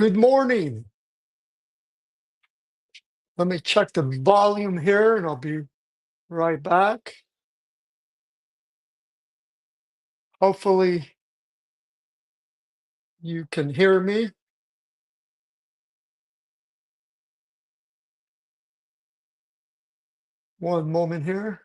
Good morning. Let me check the volume here and I'll be right back. Hopefully you can hear me. One moment here.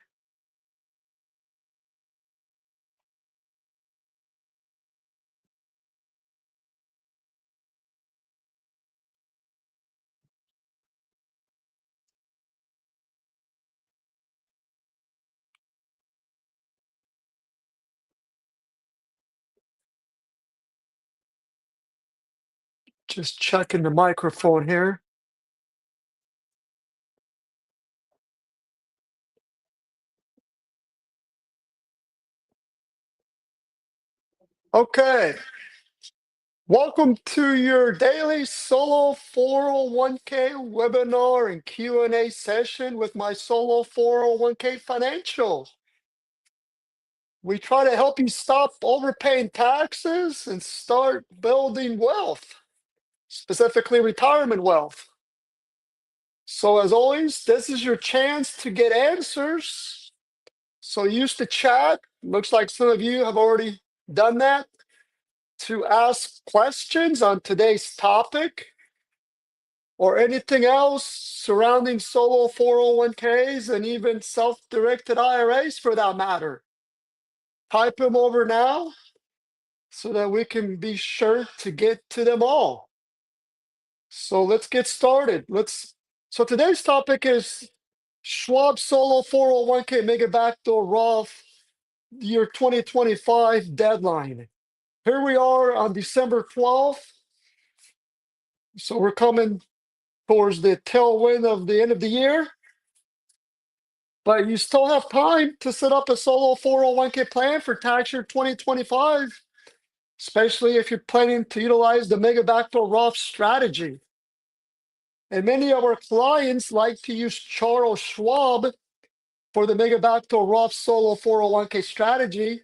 Just checking the microphone here. Okay. Welcome to your daily solo 401k webinar and Q&A session with my solo 401k financial. We try to help you stop overpaying taxes and start building wealth, specifically retirement wealth. So as always, this is your chance to get answers. So use the chat. Looks like some of you have already done that to ask questions on today's topic or anything else surrounding solo 401ks and even self-directed IRAs for that matter. Type them over now so that we can be sure to get to them all. So let's get started. So today's topic is Schwab Solo 401k Mega Backdoor Roth year 2025 deadline. Here we are on December 12th. So we're coming towards the tailwind of the end of the year. But you still have time to set up a solo 401k plan for tax year 2025, especially if you're planning to utilize the Mega Backdoor Roth strategy. And many of our clients like to use Charles Schwab for the Mega Backdoor Roth Solo 401k strategy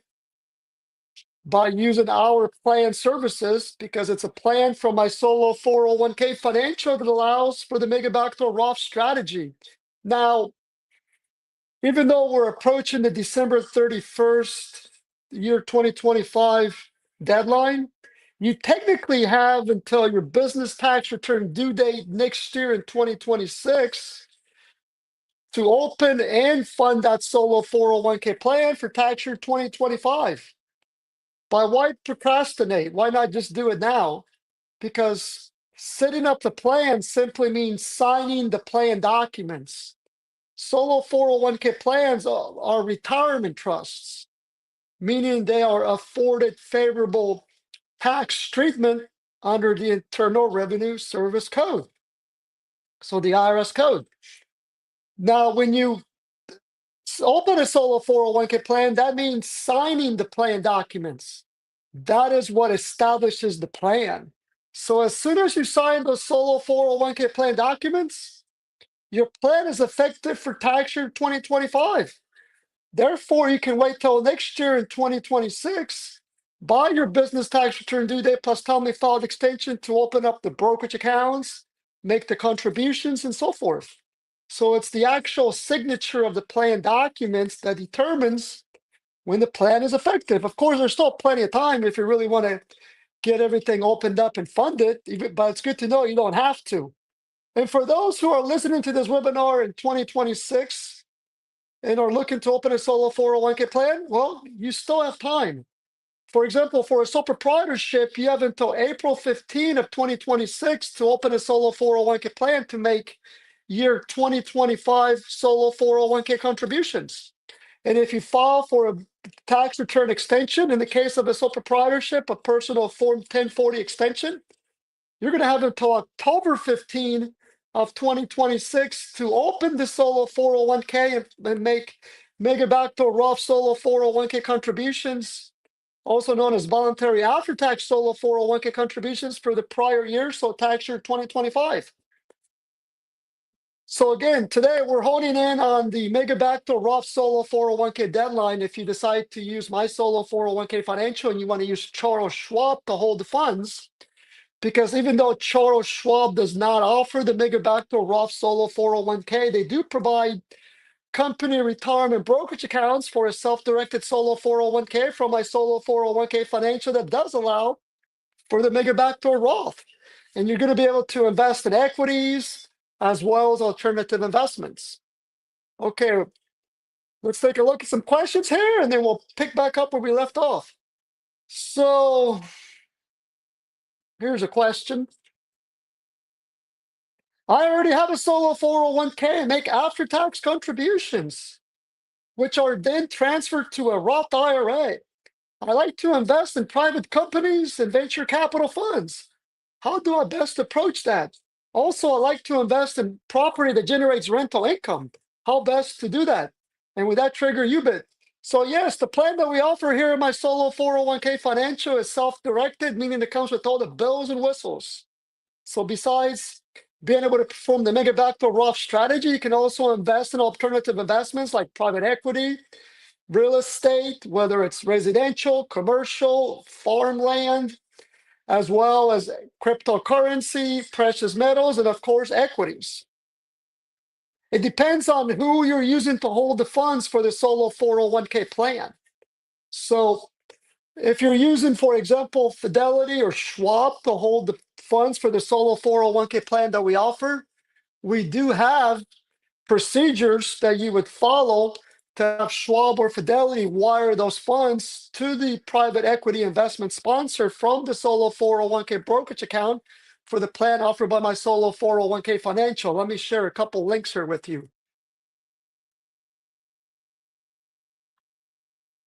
by using our plan services because it's a plan from my solo 401k financial that allows for the Mega Backdoor Roth strategy. Now, even though we're approaching the December 31st, year 2025 deadline, you technically have until your business tax return due date next year in 2026 to open and fund that solo 401k plan for tax year 2025. But why procrastinate? Why not just do it now? Because setting up the plan simply means signing the plan documents. Solo 401k plans are retirement trusts, meaning they are afforded favorable tax treatment under the Internal Revenue Service Code. So the IRS code. Now, when you open a solo 401k plan, that means signing the plan documents. That is what establishes the plan. So as soon as you sign those solo 401k plan documents, your plan is effective for tax year 2025. Therefore, you can wait till next year in 2026, buy your business tax return due date plus timely filed extension to open up the brokerage accounts, make the contributions, and so forth. So it's the actual signature of the plan documents that determines when the plan is effective. Of course, there's still plenty of time if you really want to get everything opened up and funded, but it's good to know you don't have to. And for those who are listening to this webinar in 2026 and are looking to open a solo 401k plan, well, you still have time. For example, for a sole proprietorship, you have until April 15 of 2026 to open a solo 401k plan to make year 2025 solo 401k contributions. And if you file for a tax return extension, in the case of a sole proprietorship, a personal Form 1040 extension, you're going to have until October 15 of 2026 to open the solo 401k and make Mega Backdoor Roth solo 401k contributions, also known as voluntary after-tax solo 401k contributions for the prior year, so tax year 2025. So again, today we're honing in on the Mega Backdoor Roth Solo 401k deadline. If you decide to use my Solo 401k financial and you want to use Charles Schwab to hold the funds, because even though Charles Schwab does not offer the mega backdoor Roth Solo 401k, they do provide company retirement brokerage accounts for a self-directed solo 401k from my solo 401k financial that does allow for the mega backdoor Roth. And you're going to be able to invest in equities as well as alternative investments. Okay, let's take a look at some questions here and then we'll pick back up where we left off. So here's a question. I already have a solo 401k and make after-tax contributions, which are then transferred to a Roth IRA. I like to invest in private companies and venture capital funds. How do I best approach that? Also, I like to invest in property that generates rental income. How best to do that? And with that trigger UBIT. So yes, the plan that we offer here in my solo 401k financial is self-directed, meaning it comes with all the bells and whistles. So besides being able to perform the mega backdoor Roth strategy, you can also invest in alternative investments like private equity, real estate, whether it's residential, commercial, farmland, as well as cryptocurrency, precious metals, and of course, equities. It depends on who you're using to hold the funds for the solo 401k plan. So if you're using, for example, Fidelity or Schwab to hold the funds for the solo 401k plan that we offer, we do have procedures that you would follow to have Schwab or Fidelity wire those funds to the private equity investment sponsor from the solo 401k brokerage account for the plan offered by my solo 401k financial. Let me share a couple links here with you.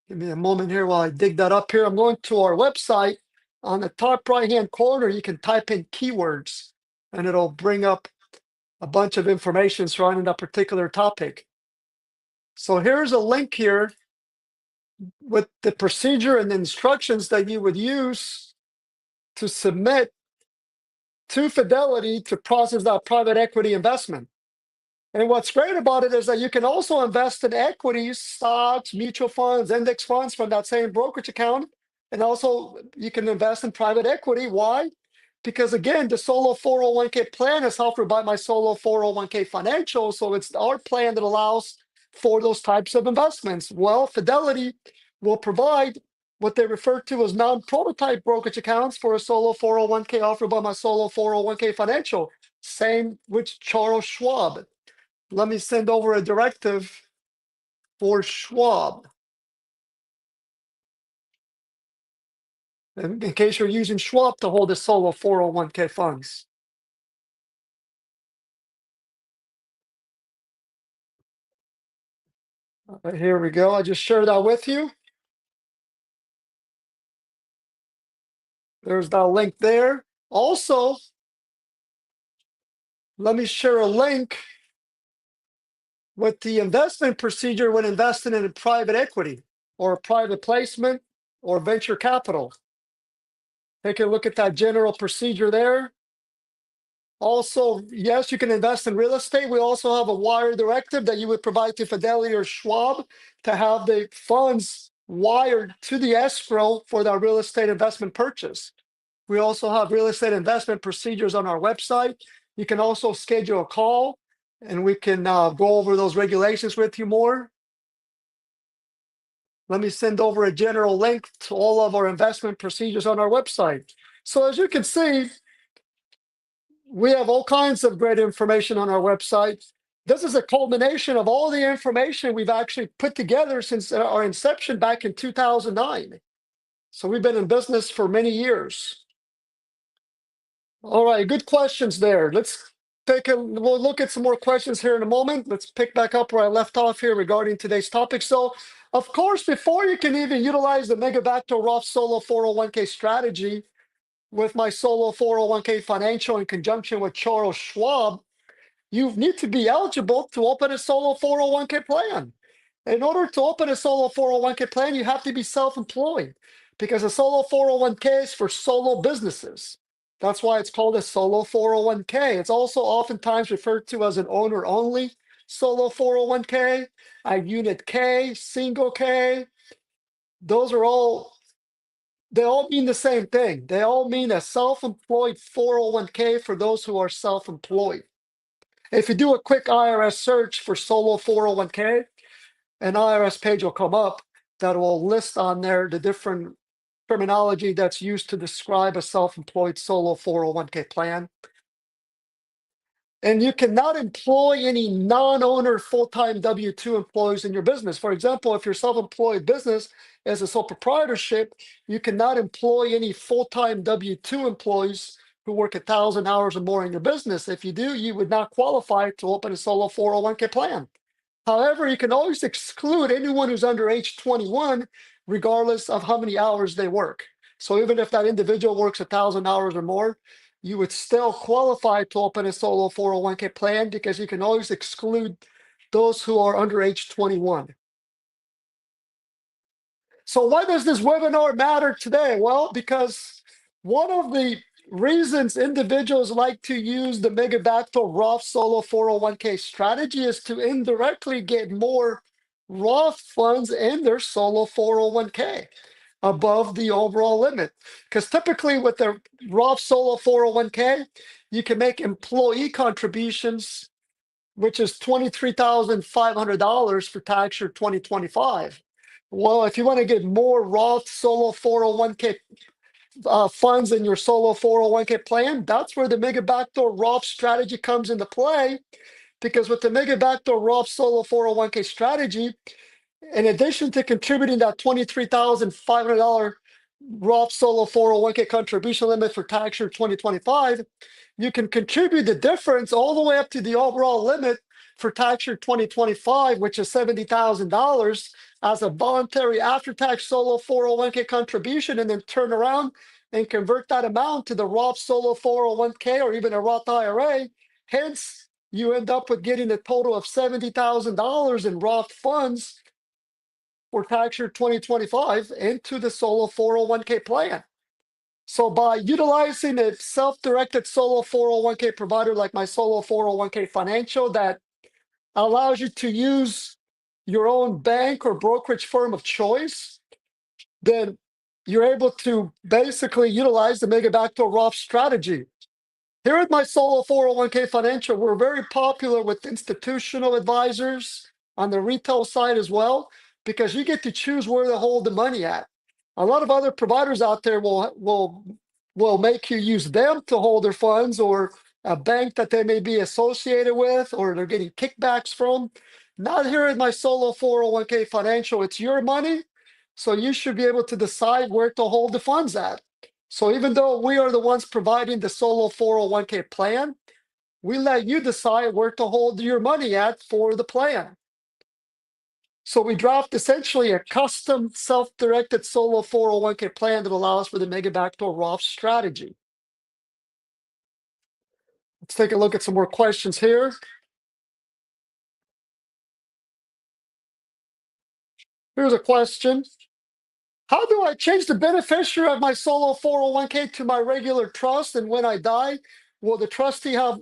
Give me a moment here while I dig that up here. I'm going to our website. On the top right-hand corner, you can type in keywords, and it'll bring up a bunch of information surrounding that particular topic. So here's a link here with the procedure and the instructions that you would use to submit to Fidelity to process that private equity investment. And what's great about it is that you can also invest in equities, stocks, mutual funds, index funds from that same brokerage account. And also you can invest in private equity. Why? Because again, the solo 401k plan is offered by my solo 401k financial. So it's our plan that allows for those types of investments. Well, Fidelity will provide what they refer to as non-prototype brokerage accounts for a solo 401k offered by my solo 401k financial. Same with Charles Schwab. Let me send over a directive for Schwab. In case you're using Schwab to hold a solo 401k funds. Here we go. I just shared that with you. There's that link there. Also, let me share a link with the investment procedure when investing in a private equity or a private placement or venture capital. Take a look at that general procedure there. Also, yes, you can invest in real estate. We also have a wire directive that you would provide to Fidelity or Schwab to have the funds wired to the escrow for that real estate investment purchase. We also have real estate investment procedures on our website. You can also schedule a call and we can go over those regulations with you more. Let me send over a general link to all of our investment procedures on our website. So as you can see, we have all kinds of great information on our website. This is a culmination of all the information we've actually put together since our inception back in 2009. So we've been in business for many years. All right, good questions there. We'll look at some more questions here in a moment. Let's pick back up where I left off here regarding today's topic. So, of course, before you can even utilize the Mega Backdoor Roth Solo 401k strategy with my solo 401k financial in conjunction with Charles Schwab, you need to be eligible to open a solo 401k plan. In order to open a solo 401k plan, you have to be self-employed because a solo 401k is for solo businesses. That's why it's called a solo 401k. It's also oftentimes referred to as an owner-only solo 401k, a unit K, single K. Those are all they all mean the same thing. They all mean a self-employed 401k for those who are self-employed. If you do a quick IRS search for solo 401k, an IRS page will come up that will list on there the different terminology that's used to describe a self-employed solo 401k plan. And you cannot employ any non-owner full-time W-2 employees in your business. For example, if your self-employed business is a sole proprietorship, you cannot employ any full-time W-2 employees who work 1,000 hours or more in your business. If you do, you would not qualify to open a solo 401k plan. However, you can always exclude anyone who's under age 21, regardless of how many hours they work. So even if that individual works 1,000 hours or more, you would still qualify to open a solo 401k plan because you can always exclude those who are under age 21. So why does this webinar matter today? Well, because one of the reasons individuals like to use the Mega Backdoor Roth Solo 401k strategy is to indirectly get more Roth funds in their solo 401k above the overall limit. Because typically with the Roth Solo 401k, you can make employee contributions, which is $23,500 for tax year 2025. Well, if you want to get more Roth Solo 401k funds in your solo 401k plan, that's where the Mega Backdoor Roth strategy comes into play. Because with the Mega Backdoor Roth Solo 401k strategy, in addition to contributing that $23,500 Roth Solo 401k contribution limit for tax year 2025, you can contribute the difference all the way up to the overall limit for tax year 2025, which is $70,000 as a voluntary after-tax solo 401k contribution, and then turn around and convert that amount to the Roth Solo 401k or even a Roth IRA. Hence, you end up with getting a total of $70,000 in Roth funds for tax year 2025 into the solo 401k plan. So by utilizing a self-directed solo 401k provider like my solo 401k financial that allows you to use your own bank or brokerage firm of choice, then you're able to basically utilize the Mega Backdoor Roth strategy. Here at my solo 401k financial, we're very popular with institutional advisors on the retail side as well, because you get to choose where to hold the money at. A lot of other providers out there will make you use them to hold their funds, or a bank that they may be associated with, or they're getting kickbacks from. Not here at my solo 401k financial. It's your money, so you should be able to decide where to hold the funds at. So even though we are the ones providing the solo 401k plan, we let you decide where to hold your money at for the plan. So we draft essentially a custom self-directed solo 401k plan that allows for the Mega Backdoor Roth strategy. Let's take a look at some more questions here. Here's a question. How do I change the beneficiary of my solo 401k to my regular trust? And when I die, will the trustee have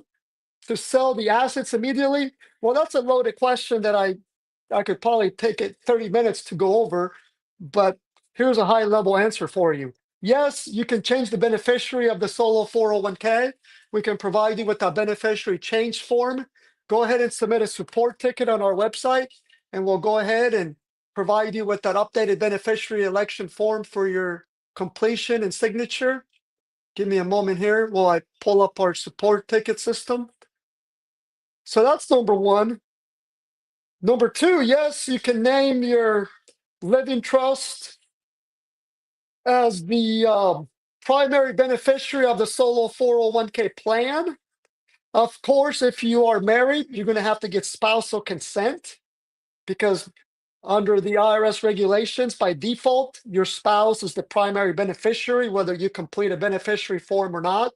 to sell the assets immediately? Well, that's a loaded question that I could probably take it 30 minutes to go over, but here's a high level answer for you. Yes, you can change the beneficiary of the solo 401k. We can provide you with a beneficiary change form. Go ahead and submit a support ticket on our website, and we'll go ahead and provide you with that updated beneficiary election form for your completion and signature. Give me a moment here while I pull up our support ticket system. So that's number one. Number two, yes, you can name your living trust as the primary beneficiary of the solo 401k plan. Of course, if you are married, you're going to have to get spousal consent, because under the IRS regulations, by default, your spouse is the primary beneficiary, whether you complete a beneficiary form or not.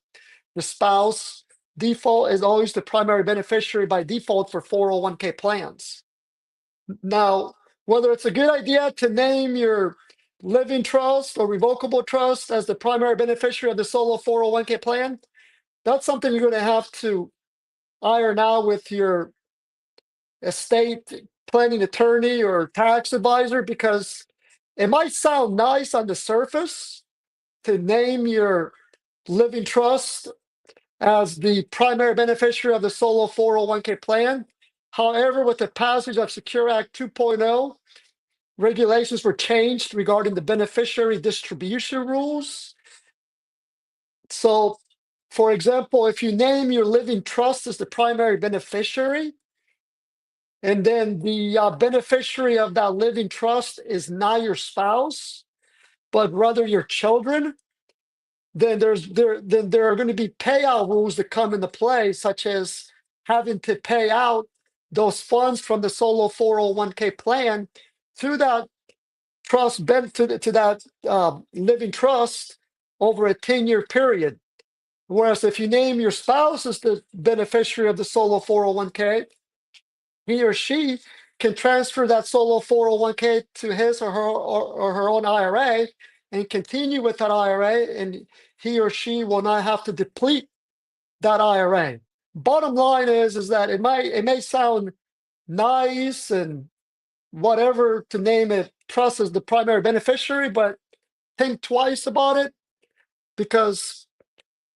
The spouse default is always the primary beneficiary by default for 401k plans. Now, whether it's a good idea to name your living trust or revocable trust as the primary beneficiary of the solo 401k plan, that's something you're going to have to iron out with your estate planning attorney or tax advisor, because it might sound nice on the surface, to name your living trust as the primary beneficiary of the solo 401k plan. However, with the passage of Secure Act 2.0, regulations were changed regarding the beneficiary distribution rules. So, for example, if you name your living trust as the primary beneficiary, and then the beneficiary of that living trust is not your spouse, but rather your children, then there are going to be payout rules that come into play, such as having to pay out those funds from the solo 401k plan to that trust to that living trust over a 10-year period. Whereas if you name your spouse as the beneficiary of the solo 401k, he or she can transfer that solo 401k to his or her own IRA and continue with that IRA, and he or she will not have to deplete that IRA. Bottom line is that it may sound nice and whatever to name it trust as the primary beneficiary, but think twice about it because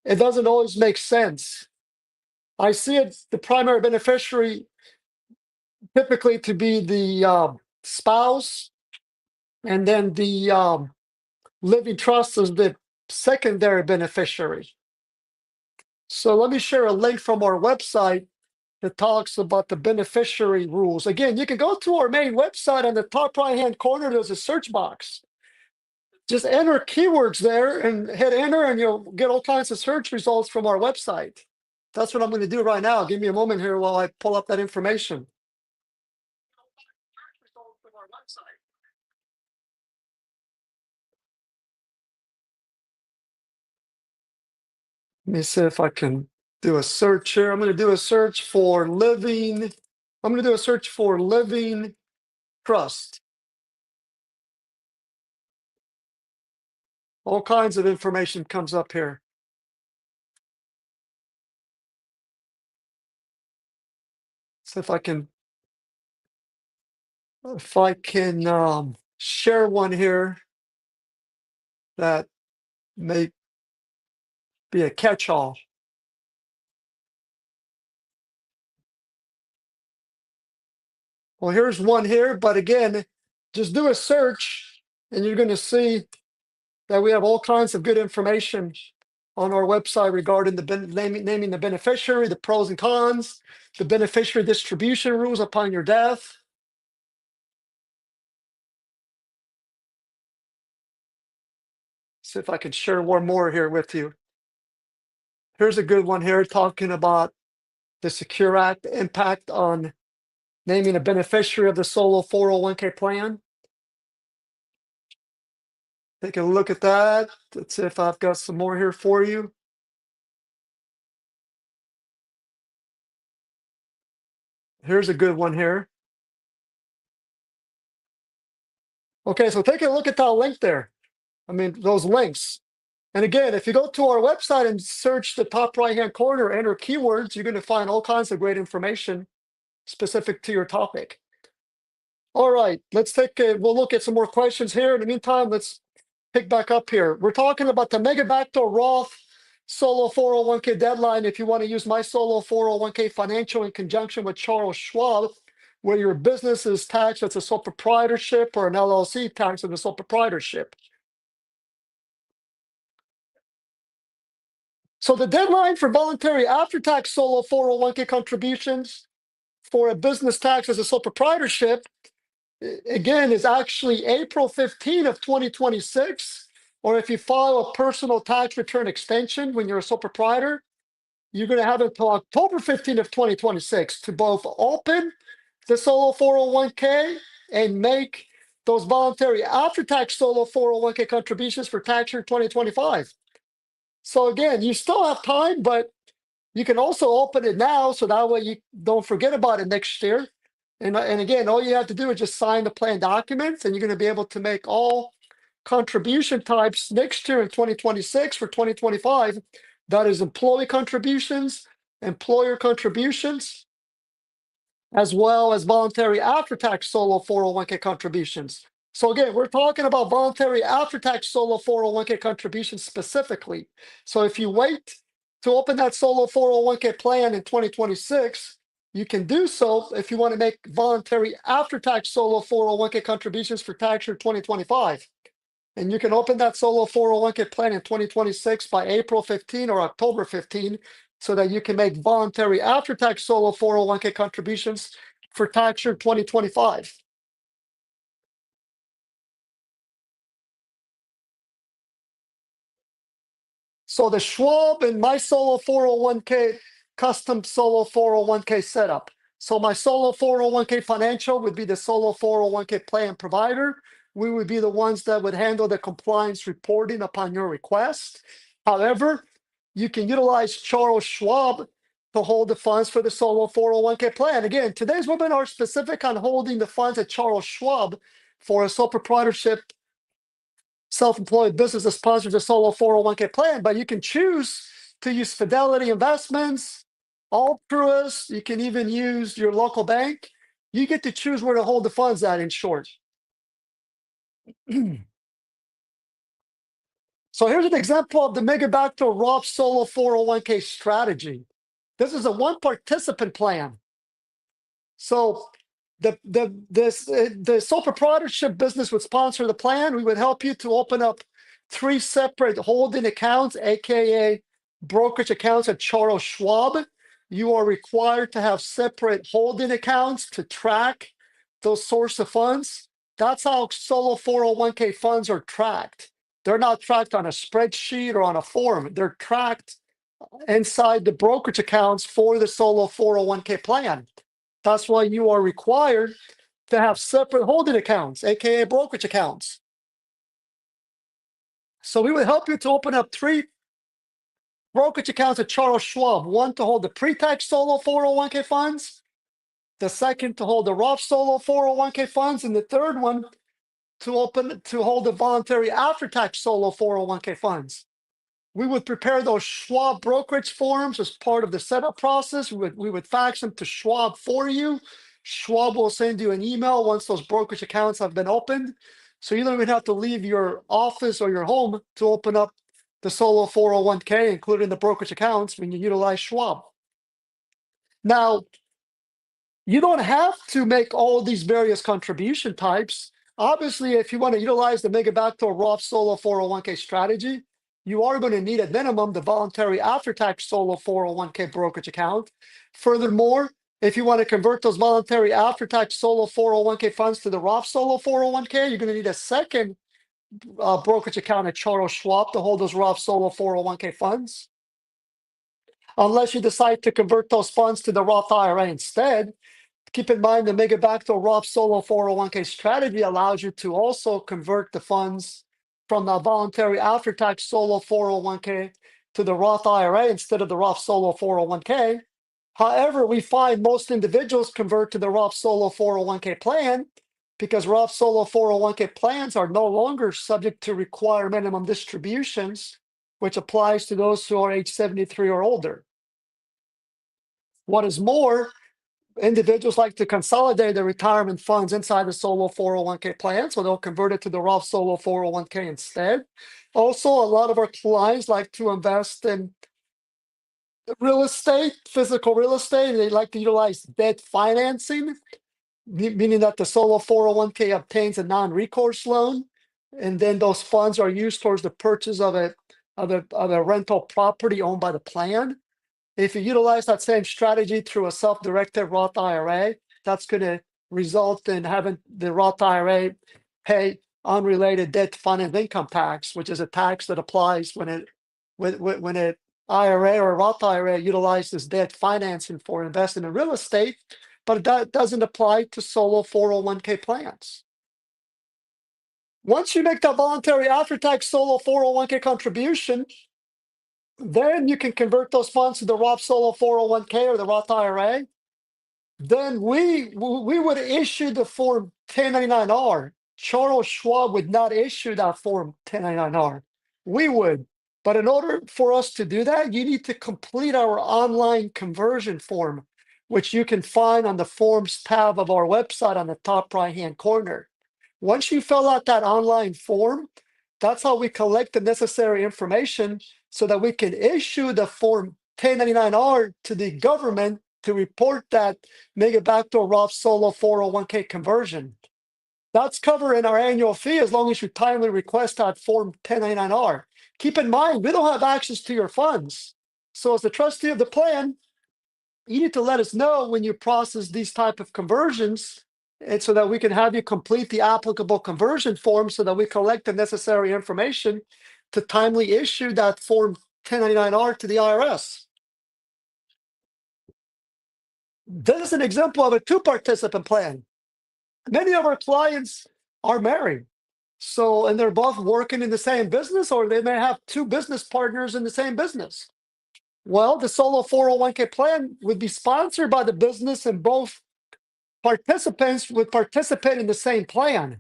it doesn't always make sense. I see it the primary beneficiary typically to be the spouse, and then the living trust is the secondary beneficiary. So let me share a link from our website that talks about the beneficiary rules. Again, you can go to our main website. On the top right-hand corner, there's a search box. Just enter keywords there and hit enter, and you'll get all kinds of search results from our website. That's what I'm going to do right now. Give me a moment here while I pull up that information. Let me see if I can do a search here. I'm going to do a search for living. I'm going to do a search for living trust. All kinds of information comes up here. See if I can share one here that may be a catch-all. Well, here's one here, but again, just do a search and you're going to see that we have all kinds of good information on our website regarding the naming the beneficiary, the pros and cons, the beneficiary distribution rules upon your death. See if I can share one more here with you. Here's a good one here talking about the Secure Act impact on naming a beneficiary of the solo 401k plan. Take a look at that. Let's see if I've got some more here for you. Here's a good one here. Okay, so take a look at that link there. I mean, those links. And again, if you go to our website and search the top right-hand corner, enter keywords, you're going to find all kinds of great information specific to your topic. All right, we'll look at some more questions here. In the meantime, let's pick back up here. We're talking about the Mega Backdoor Roth Solo 401k deadline. If you want to use my Solo 401k financial in conjunction with Charles Schwab, where your business is taxed as a sole proprietorship or an LLC taxed as a sole proprietorship. So the deadline for voluntary after-tax solo 401k contributions for a business tax as a sole proprietorship, again, is actually April 15 of 2026. Or if you file a personal tax return extension when you're a sole proprietor, you're going to have until October 15 of 2026 to both open the solo 401k and make those voluntary after-tax solo 401k contributions for tax year 2025. So again, you still have time, but you can also open it now, so that way you don't forget about it next year. And again, all you have to do is just sign the plan documents, and you're going to be able to make all contribution types next year in 2026 for 2025. That is employee contributions, employer contributions, as well as voluntary after-tax solo 401k contributions. So again, we're talking about voluntary after-tax solo 401k contributions specifically. So if you wait to open that solo 401k plan in 2026, you can do so if you want to make voluntary after-tax solo 401k contributions for tax year 2025. And you can open that solo 401k plan in 2026 by April 15 or October 15 so that you can make voluntary after-tax solo 401k contributions for tax year 2025. So the Schwab and my solo 401k custom solo 401k setup. So my solo 401k financial would be the solo 401k plan provider. We would be the ones that would handle the compliance reporting upon your request. However, you can utilize Charles Schwab to hold the funds for the solo 401k plan. Again, today's webinar is specific on holding the funds at Charles Schwab for a sole proprietorship self-employed business that sponsors a solo 401k plan, but you can choose to use Fidelity Investments, Altruist. You can even use your local bank. You get to choose where to hold the funds at, in short. So here's an example of the Mega Backdoor Roth Solo 401k strategy. This is a one participant plan. So the sole proprietorship business would sponsor the plan. We would help you to open up 3 separate holding accounts, aka brokerage accounts at Charles Schwab. You are required to have separate holding accounts to track those source of funds. That's how solo 401k funds are tracked. They're not tracked on a spreadsheet or on a form. They're tracked inside the brokerage accounts for the solo 401k plan. That's why you are required to have separate holding accounts, aka brokerage accounts. So we would help you to open up 3 brokerage accounts at Charles Schwab. One to hold the pre-tax solo 401k funds, the second to hold the Roth solo 401k funds, and the third one to hold the voluntary after-tax solo 401k funds. We would prepare those Schwab brokerage forms as part of the setup process. We would fax them to Schwab for you. Schwab will send you an email once those brokerage accounts have been opened. So you don't even have to leave your office or your home to open up the solo 401k, including the brokerage accounts, when you utilize Schwab. Now, you don't have to make all these various contribution types. Obviously, if you want to utilize the Mega Backdoor Roth Solo 401k strategy, you are going to need at minimum the voluntary after-tax solo 401k brokerage account. Furthermore, if you want to convert those voluntary after-tax solo 401k funds to the Roth solo 401k, you're going to need a second brokerage account at Charles Schwab to hold those Roth solo 401k funds. Unless you decide to convert those funds to the Roth IRA instead. Keep in mind the Mega Backdoor Roth Solo 401k strategy allows you to also convert the funds from the voluntary after-tax solo 401k to the Roth IRA instead of the Roth solo 401k. However, we find most individuals convert to the Roth solo 401k plan because Roth solo 401k plans are no longer subject to required minimum distributions, which applies to those who are age 73 or older. What is more, individuals like to consolidate their retirement funds inside the solo 401k plan, so they'll convert it to the Roth solo 401k instead. Also, a lot of our clients like to invest in real estate, physical real estate. They like to utilize debt financing, meaning that the solo 401k obtains a non-recourse loan, and then those funds are used towards the purchase of a rental property owned by the plan. If you utilize that same strategy through a self-directed Roth IRA, that's going to result in having the Roth IRA pay unrelated debt funded income tax, which is a tax that applies when an IRA or a Roth IRA utilizes debt financing for investing in real estate, but that doesn't apply to solo 401k plans. Once you make that voluntary after-tax solo 401k contribution, then you can convert those funds to the Roth Solo 401k or the Roth IRA. Then we would issue the form 1099-R. Charles Schwab would not issue that form 1099-R. We would. But in order for us to do that, you need to complete our online conversion form, which you can find on the Forms tab of our website on the top right-hand corner. Once you fill out that online form, that's how we collect the necessary information so that we can issue the Form 1099-R to the government to report that mega backdoor Roth Solo 401k conversion. That's covered in our annual fee as long as you timely request that Form 1099-R. Keep in mind, we don't have access to your funds. So as the trustee of the plan, you need to let us know when you process these type of conversions, and so that we can have you complete the applicable conversion form so that we collect the necessary information to timely issue that Form 1099-R to the IRS. This is an example of a two-participant plan. Many of our clients are married. So, and they're both working in the same business, or they may have two business partners in the same business. Well, the solo 401k plan would be sponsored by the business, and both participants would participate in the same plan.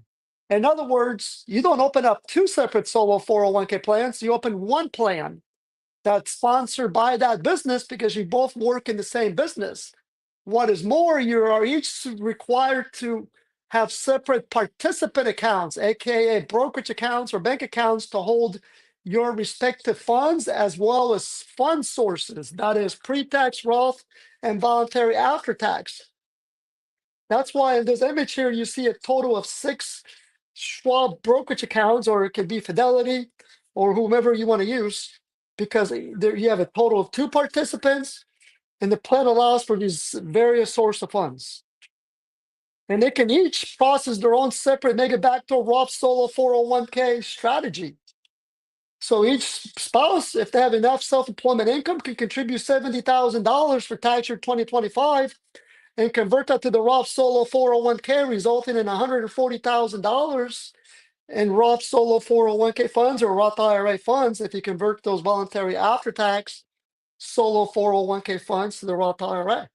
In other words, you don't open up two separate solo 401k plans, you open one plan that's sponsored by that business because you both work in the same business. What is more, you are each required to have separate participant accounts, aka brokerage accounts or bank accounts, to hold your respective funds as well as fund sources, that is pre-tax Roth and voluntary after tax. That's why in this image here, you see a total of 6 Schwab brokerage accounts, or it could be Fidelity or whomever you want to use, because there you have a total of 2 participants, and the plan allows for these various source of funds. And they can each process their own separate mega backdoor Roth Solo 401k strategy. So each spouse, if they have enough self-employment income, can contribute $70,000 for tax year 2025 and convert that to the Roth Solo 401k, resulting in $140,000 in Roth Solo 401k funds or Roth IRA funds if you convert those voluntary after-tax Solo 401k funds to the Roth IRA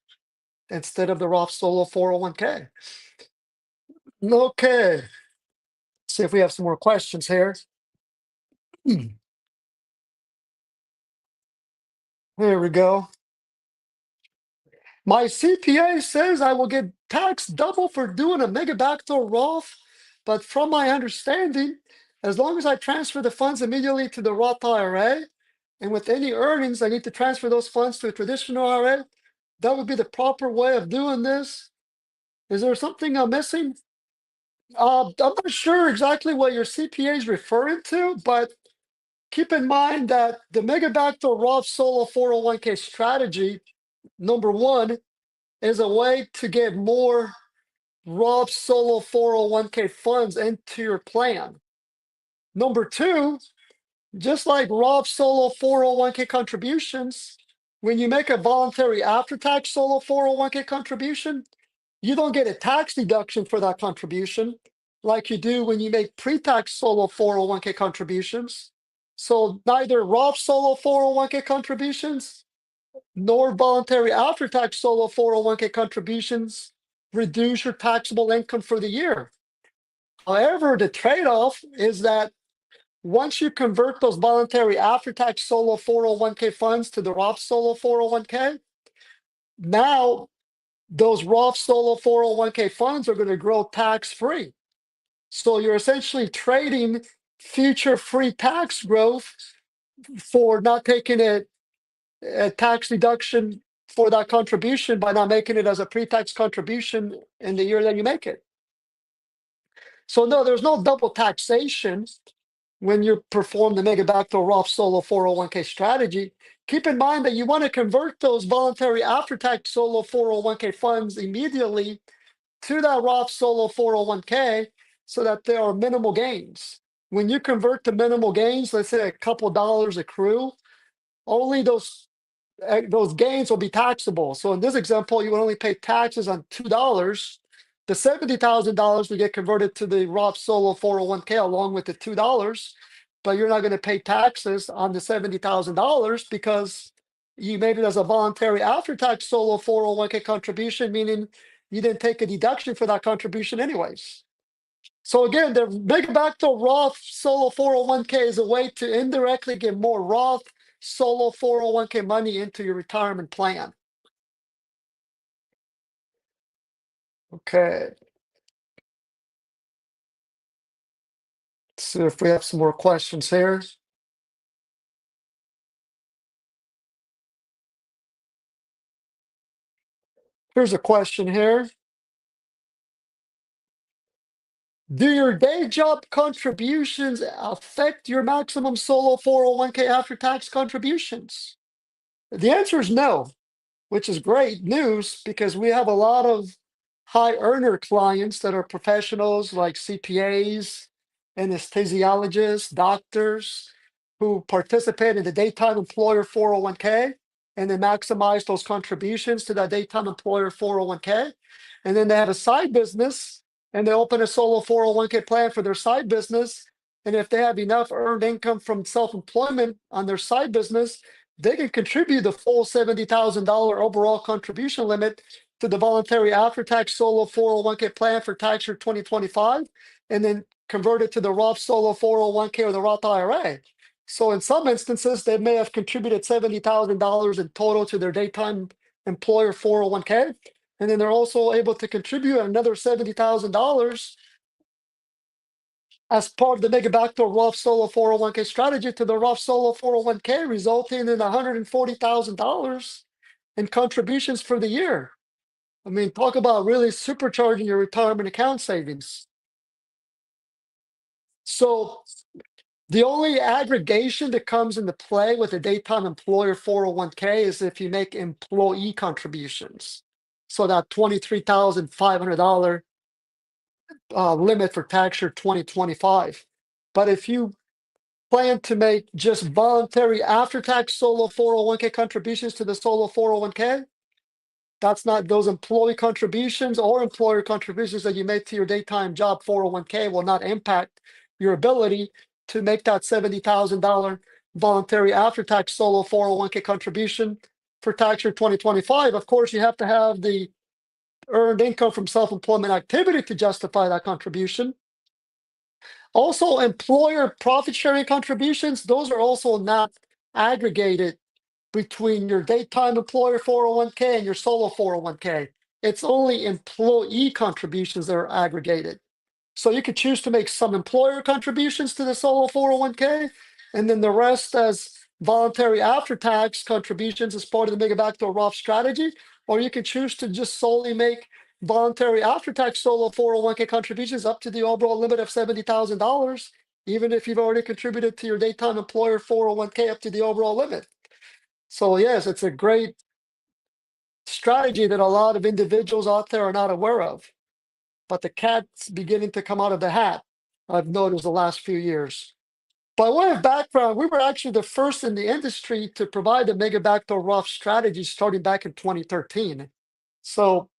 instead of the Roth Solo 401k. Okay, see if we have some more questions here. There we go. My CPA says I will get taxed double for doing a mega backdoor Roth, but from my understanding, as long as I transfer the funds immediately to the Roth IRA, and with any earnings, I need to transfer those funds to a traditional IRA, that would be the proper way of doing this. Is there something I'm missing? I'm not sure exactly what your CPA is referring to, but keep in mind that the mega backdoor Roth Solo 401k strategy, number one, is a way to get more Roth Solo 401k funds into your plan. Number two, just like Roth Solo 401k contributions, when you make a voluntary after-tax Solo 401k contribution, you don't get a tax deduction for that contribution like you do when you make pre-tax Solo 401k contributions. So neither Roth Solo 401k contributions nor voluntary after-tax Solo 401k contributions reduce your taxable income for the year. However, the trade-off is that once you convert those voluntary after-tax Solo 401k funds to the Roth Solo 401k, now those Roth Solo 401k funds are going to grow tax-free. So you're essentially trading future free tax growth for not taking a tax deduction for that contribution by not making it as a pre-tax contribution in the year that you make it. So no, there's no double taxation when you perform the mega backdoor Roth Solo 401k strategy. Keep in mind that you want to convert those voluntary after-tax Solo 401k funds immediately to that Roth Solo 401k so that there are minimal gains. When you convert to minimal gains, let's say a couple dollars accrue, only those gains will be taxable. So in this example, you would only pay taxes on $2. The $70,000 will get converted to the Roth Solo 401k along with the $2, but you're not going to pay taxes on the $70,000 because you made it as a voluntary after-tax Solo 401k contribution, meaning you didn't take a deduction for that contribution anyways. So again, the mega backdoor Roth Solo 401k is a way to indirectly get more Roth Solo 401k money into your retirement plan. Okay. See if we have some more questions here. Here's a question here. Do your day job contributions affect your maximum solo 401k after tax contributions? The answer is no, which is great news because we have a lot of high earner clients that are professionals like CPAs, anesthesiologists, doctors who participate in the daytime employer 401k and they maximize those contributions to that daytime employer 401k. And then they have a side business and they open a solo 401k plan for their side business. And if they have enough earned income from self employment on their side business, they can contribute the full $70,000 overall contribution limit to the voluntary after-tax solo 401k plan for tax year 2025, and then convert it to the Roth solo 401k or the Roth IRA. So in some instances, they may have contributed $70,000 in total to their daytime employer 401k, and then they're also able to contribute another $70,000 as part of the mega backdoor Roth solo 401k strategy to the Roth solo 401k, resulting in $140,000 in contributions for the year. I mean, talk about really supercharging your retirement account savings. So the only aggregation that comes into play with a daytime employer 401k is if you make employee contributions. So that $23,500 limit for tax year 2025. But if you plan to make just voluntary after-tax solo 401k contributions to the solo 401k, that's not those employee contributions or employer contributions that you make to your daytime job 401k will not impact your ability to make that $70,000 voluntary after-tax solo 401k contribution for tax year 2025. Of course, you have to have the earned income from self-employment activity to justify that contribution. Also, employer profit sharing contributions, those are also not aggregated between your daytime employer 401k and your solo 401k. It's only employee contributions that are aggregated. So you could choose to make some employer contributions to the solo 401k, and then the rest as voluntary after-tax contributions as part of the mega backdoor Roth strategy, or you can choose to just solely make voluntary after-tax solo 401k contributions up to the overall limit of $70,000, even if you've already contributed to your daytime employer 401k up to the overall limit. So yes, it's a great strategy that a lot of individuals out there are not aware of. But the cat's beginning to come out of the hat, I've noticed the last few years. By way of background, we were actually the first in the industry to provide the mega backdoor Roth strategy starting back in 2013. So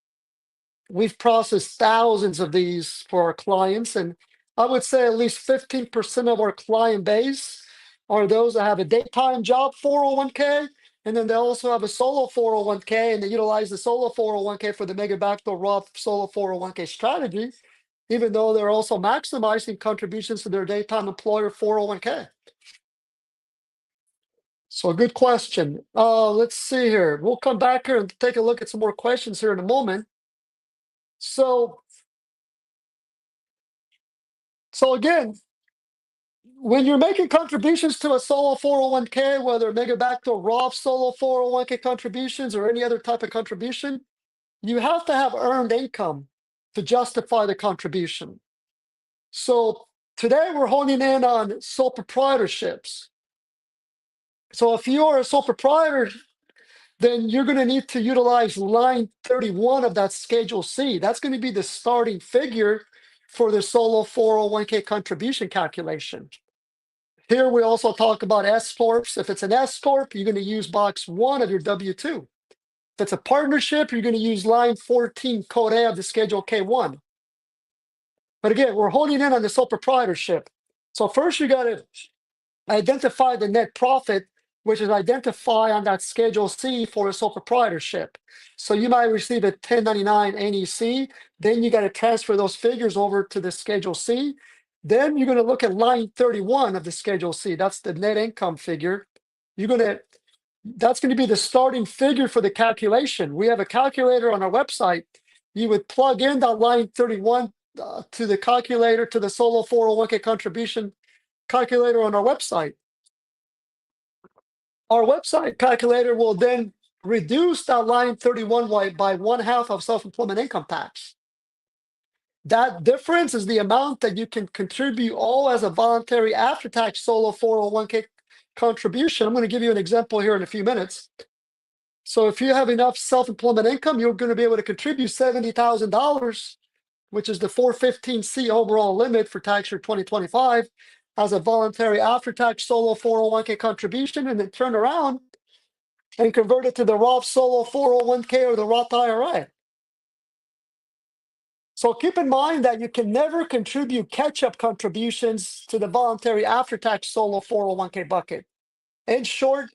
we've processed thousands of these for our clients, and I would say at least 15% of our client base are those that have a daytime job 401k, and then they also have a solo 401k, and they utilize the solo 401k for the mega backdoor Roth solo 401k strategy, even though they're also maximizing contributions to their daytime employer 401k. So a good question. Let's see here. We'll come back here and take a look at some more questions here in a moment. So again, when you're making contributions to a solo 401k, whether mega backdoor Roth solo 401k contributions or any other type of contribution, you have to have earned income to justify the contribution. So today we're honing in on sole proprietorships. So if you are a sole proprietor, then you're going to need to utilize line 31 of that Schedule C. That's going to be the starting figure for the solo 401k contribution calculation. Here we also talk about S Corps. If it's an S Corp, you're going to use box 1 of your W-2. If it's a partnership, you're going to use line 14, code A of the Schedule K-1. But again, we're honing in on the sole proprietorship. So first you got to identify the net profit, which is identify on that Schedule C for a sole proprietorship. So you might receive a 1099 NEC, then you got to transfer those figures over to the Schedule C. Then you're going to look at line 31 of the Schedule C. That's the net income figure. That's going to be the starting figure for the calculation. We have a calculator on our website. You would plug in that line 31 to the calculator, to the Solo 401k contribution calculator on our website. Our website calculator will then reduce that line 31 by 1/2 of self-employment income tax. That difference is the amount that you can contribute all as a voluntary after-tax solo 401k contribution. I'm going to give you an example here in a few minutes. So if you have enough self-employment income, you're going to be able to contribute $70,000, which is the 415C overall limit for tax year 2025, as a voluntary after-tax solo 401k contribution, and then turn around and convert it to the Roth solo 401k or the Roth IRA. So keep in mind that you can never contribute catch-up contributions to the voluntary after-tax solo 401k bucket. In short,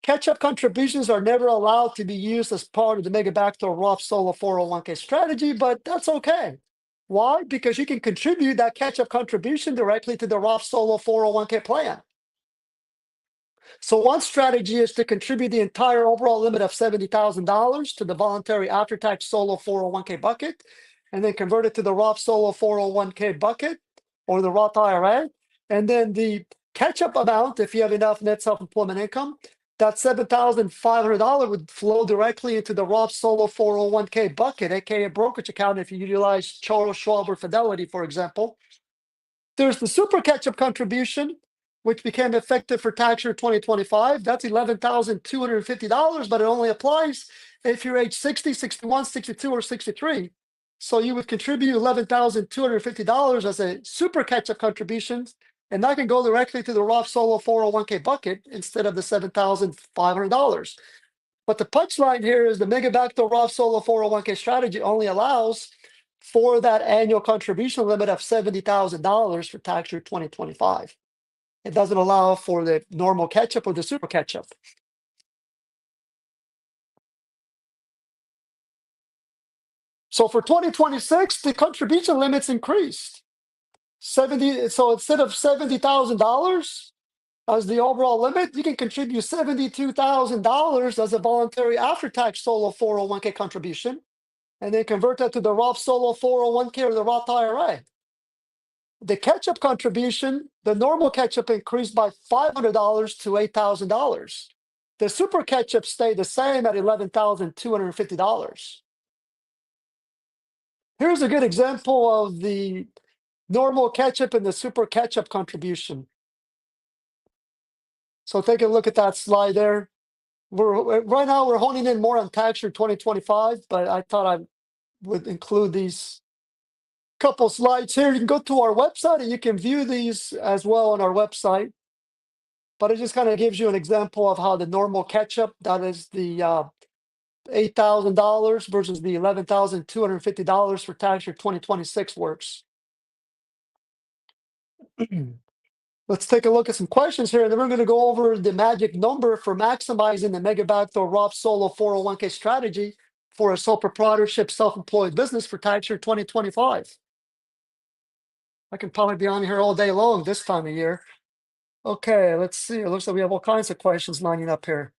catch-up contributions are never allowed to be used as part of the Mega Backdoor Roth solo 401k strategy, but that's okay. Why? Because you can contribute that catch-up contribution directly to the Roth solo 401k plan. So one strategy is to contribute the entire overall limit of $70,000 to the voluntary after-tax solo 401k bucket, and then convert it to the Roth solo 401k bucket or the Roth IRA. And then the catch-up amount, if you have enough net self-employment income, that $7,500 would flow directly into the Roth solo 401k bucket, aka brokerage account, if you utilize Charles, Schwab, or Fidelity, for example. There's the super catch-up contribution, which became effective for tax year 2025. That's $11,250, but it only applies if you're age 60, 61, 62, or 63. So you would contribute $11,250 as a super catch-up contribution, and that can go directly to the Roth solo 401k bucket instead of the $7,500. But the punchline here is the Mega Backdoor Roth solo 401k strategy only allows for that annual contribution limit of $70,000 for tax year 2025. It doesn't allow for the normal catch-up or the super catch-up. So for 2026, the contribution limits increased. So instead of $70,000 as the overall limit, you can contribute $72,000 as a voluntary after-tax solo 401k contribution, and then convert that to the Roth solo 401k or the Roth IRA. The catch-up contribution, the normal catch-up increased by $500 to $8,000. The super catch-up stayed the same at $11,250. Here's a good example of the normal catch-up and the super catch-up contribution. So take a look at that slide there. Right now we're honing in more on tax year 2025, but I thought I would include these couple slides here. You can go to our website and you can view these as well on our website. But it just kind of gives you an example of how the normal catch-up, that is the $8,000 versus the $11,250 for tax year 2026 works. Let's take a look at some questions here, and then we're going to go over the magic number for maximizing the Mega Backdoor Roth solo 401k strategy for a sole proprietorship self-employed business for tax year 2025. I can probably be on here all day long this time of year. Okay, let's see. It looks like we have all kinds of questions lining up here.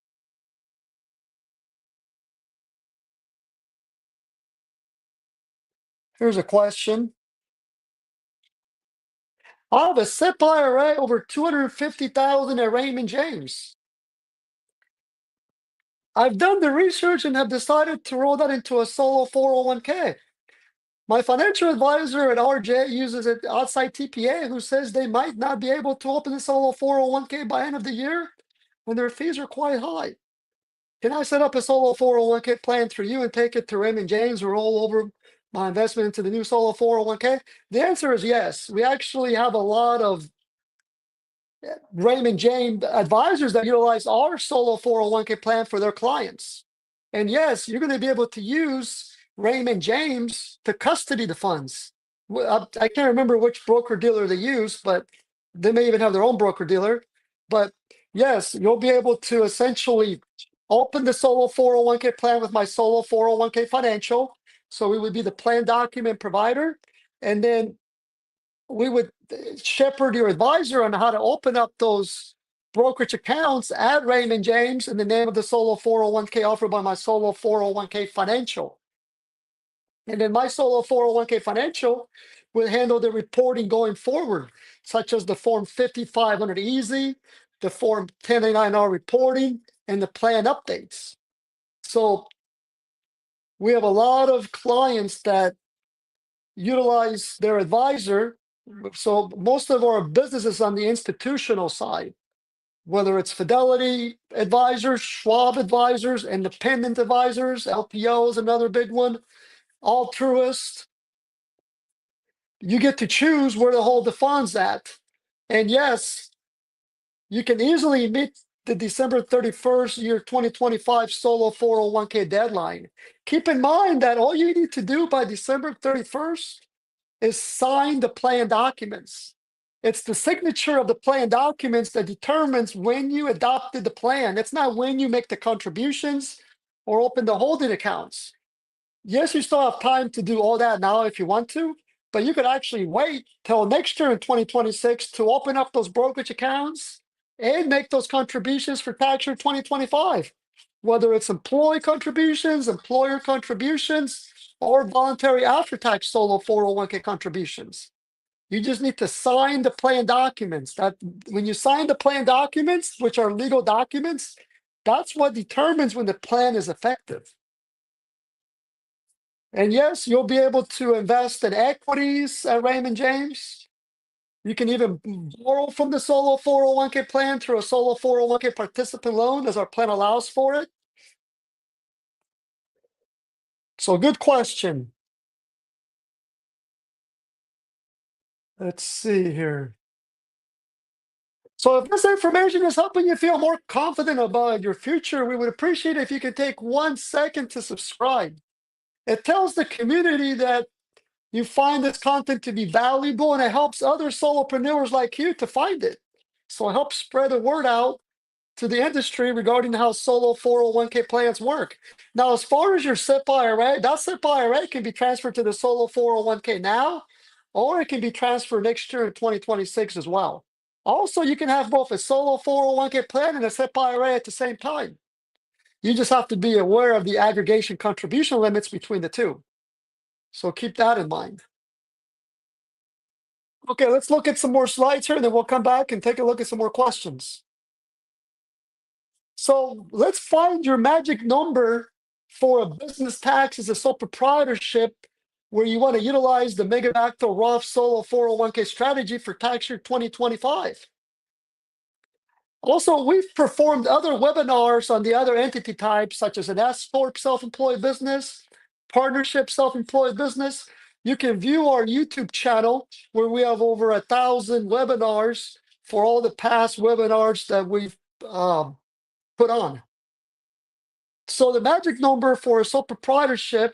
Here's a question. I have a SIP IRA over $250,000 at Raymond James. I've done the research and have decided to roll that into a solo 401k. My financial advisor at RJ uses an outside TPA who says they might not be able to open a solo 401k by end of the year when their fees are quite high. Can I set up a solo 401k plan through you and take it to Raymond James or roll over my investment into the new solo 401k? The answer is yes. We actually have a lot of Raymond James advisors that utilize our solo 401k plan for their clients. And yes, you're going to be able to use Raymond James to custody the funds. I can't remember which broker dealer they use, but they may even have their own broker dealer. But yes, you'll be able to essentially open the solo 401k plan with my solo 401k financial. So we would be the plan document provider. And then we would shepherd your advisor on how to open up those brokerage accounts at Raymond James in the name of the solo 401k offered by my solo 401k financial. And then my solo 401k financial will handle the reporting going forward, such as the Form 5500 Easy, the Form 1099R reporting, and the plan updates. So we have a lot of clients that utilize their advisor. So most of our business is on the institutional side, whether it's Fidelity advisors, Schwab advisors, independent advisors, LPO is another big one, altruist. You get to choose where to hold the funds at. And yes, you can easily meet the December 31st, year 2025 solo 401k deadline. Keep in mind that all you need to do by December 31st is sign the plan documents. It's the signature of the plan documents that determines when you adopted the plan. It's not when you make the contributions or open the holding accounts. Yes, you still have time to do all that now if you want to, but you could actually wait till next year in 2026 to open up those brokerage accounts and make those contributions for tax year 2025, whether it's employee contributions, employer contributions, or voluntary after-tax solo 401k contributions. You just need to sign the plan documents. That when you sign the plan documents, which are legal documents, that's what determines when the plan is effective. And yes, you'll be able to invest in equities at Raymond James. You can even borrow from the solo 401k plan through a solo 401k participant loan, as our plan allows for it. So good question. Let's see here. So if this information is helping you feel more confident about your future, we would appreciate it if you could take 1 second to subscribe. It tells the community that you find this content to be valuable, and it helps other solopreneurs like you to find it. So it helps spread the word out to the industry regarding how solo 401k plans work. Now, as far as your SIP IRA, that SIP IRA can be transferred to the solo 401k now, or it can be transferred next year in 2026 as well. Also, you can have both a solo 401k plan and a SIP IRA at the same time. You just have to be aware of the aggregation contribution limits between the two. So keep that in mind. Okay, let's look at some more slides here, and then we'll come back and take a look at some more questions. So let's find your magic number for a business tax as a sole proprietorship where you want to utilize the Mega Backdoor Roth Solo 401k strategy for tax year 2025. Also, we've performed other webinars on the other entity types, such as an S Corp self-employed business, partnership self-employed business. You can view our YouTube channel where we have over 1,000 webinars for all the past webinars that we've put on. So the magic number for a sole proprietorship,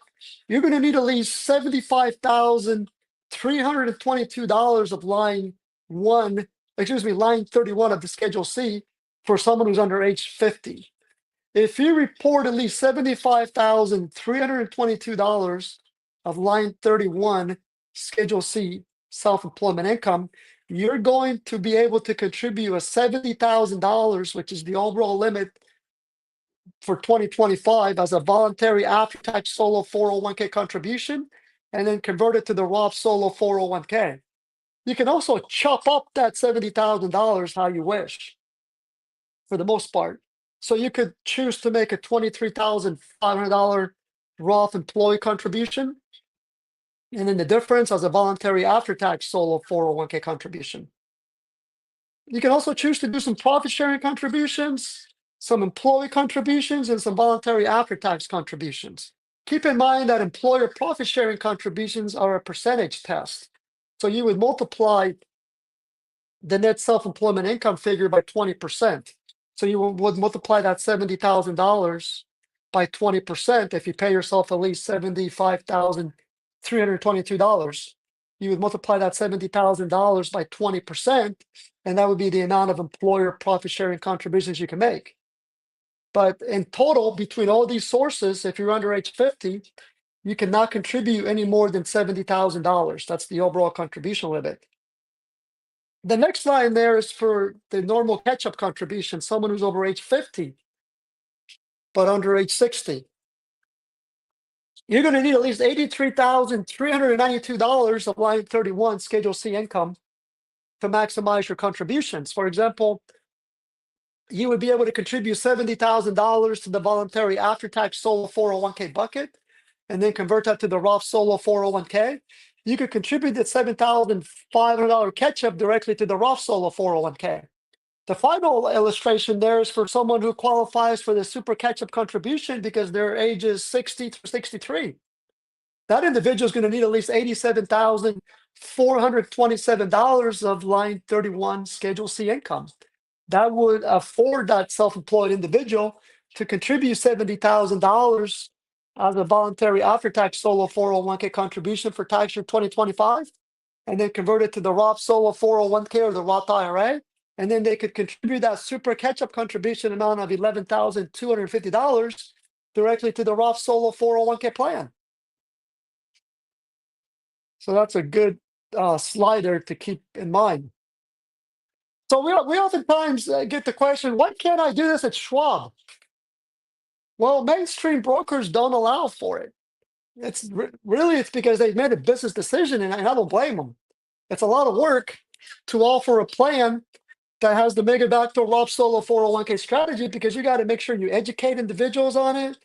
you're going to need at least $75,322 of line 31 of the Schedule C for someone who's under age 50. If you report at least $75,322 of line 31 Schedule C self-employment income, you're going to be able to contribute a $70,000, which is the overall limit for 2025, as a voluntary after-tax solo 401k contribution, and then convert it to the Roth solo 401k. You can also chop up that $70,000 how you wish, for the most part. So you could choose to make a $23,500 Roth employee contribution, and then the difference as a voluntary after-tax solo 401k contribution. You can also choose to do some profit-sharing contributions, some employee contributions, and some voluntary after-tax contributions. Keep in mind that employer profit-sharing contributions are a percentage test. So you would multiply the net self-employment income figure by 20%. So you would multiply that $70,000 by 20% if you pay yourself at least $75,322. You would multiply that $70,000 by 20%, and that would be the amount of employer profit-sharing contributions you can make. But in total, between all these sources, if you're under age 50, you cannot contribute any more than $70,000. That's the overall contribution limit. The next line there is for the normal catch-up contribution, someone who's over age 50, but under age 60. you're going to need at least $83,392 of line 31 Schedule C income to maximize your contributions. For example, you would be able to contribute $70,000 to the voluntary after-tax solo 401k bucket and then convert that to the Roth solo 401k. You could contribute that $7,500 catch-up directly to the Roth solo 401k. The final illustration there is for someone who qualifies for the super catch-up contribution because their age is 60 to 63. That individual is going to need at least $87,427 of line 31 Schedule C income. That would afford that self-employed individual to contribute $70,000 as a voluntary after-tax solo 401k contribution for tax year 2025, and then convert it to the Roth solo 401k or the Roth IRA, and then they could contribute that super catch-up contribution amount of $11,250 directly to the Roth solo 401k plan. So that's a good slider to keep in mind. So we oftentimes get the question, why can't I do this at Schwab? Well, mainstream brokers don't allow for it. It's because they've made a business decision, and I don't blame them. It's a lot of work to offer a plan that has the mega backdoor Roth solo 401k strategy, because you got to make sure you educate individuals on it.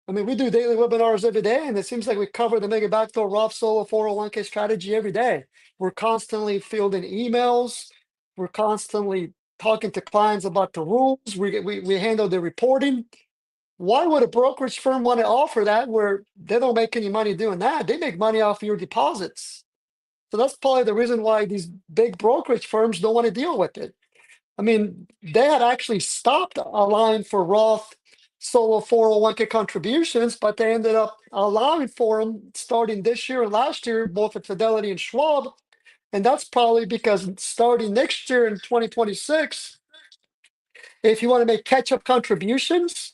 I mean, we do daily webinars every day, and it seems like we cover the mega backdoor Roth solo 401k strategy every day. We're constantly fielding emails. We're constantly talking to clients about the rules. We handle the reporting. Why would a brokerage firm want to offer that where they don't make any money doing that? They make money off of your deposits. So that's probably the reason why these big brokerage firms don't want to deal with it. I mean, they had actually stopped a line for Roth solo 401k contributions, but they ended up allowing for them starting this year and last year, both at Fidelity and Schwab. And that's probably because starting next year in 2026, if you want to make catch-up contributions,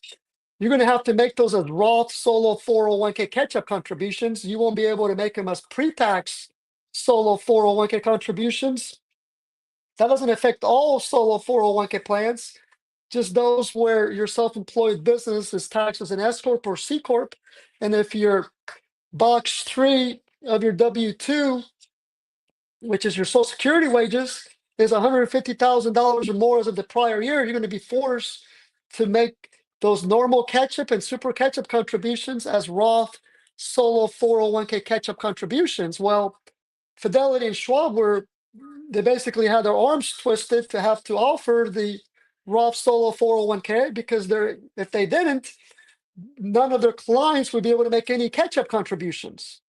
you're going to have to make those as Roth solo 401k catch-up contributions. You won't be able to make them as pre-tax solo 401k contributions. That doesn't affect all solo 401k plans, just those where your self-employed business is taxed as an S Corp or C Corp. And if your box 3 of your W-2, which is your Social Security wages, is $150,000 or more as of the prior year, you're going to be forced to make those normal catch-up and super catch-up contributions as Roth solo 401k catch-up contributions. Well, Fidelity and Schwab they basically had their arms twisted to have to offer the Roth solo 401k, because if they didn't, none of their clients would be able to make any catch-up contributions.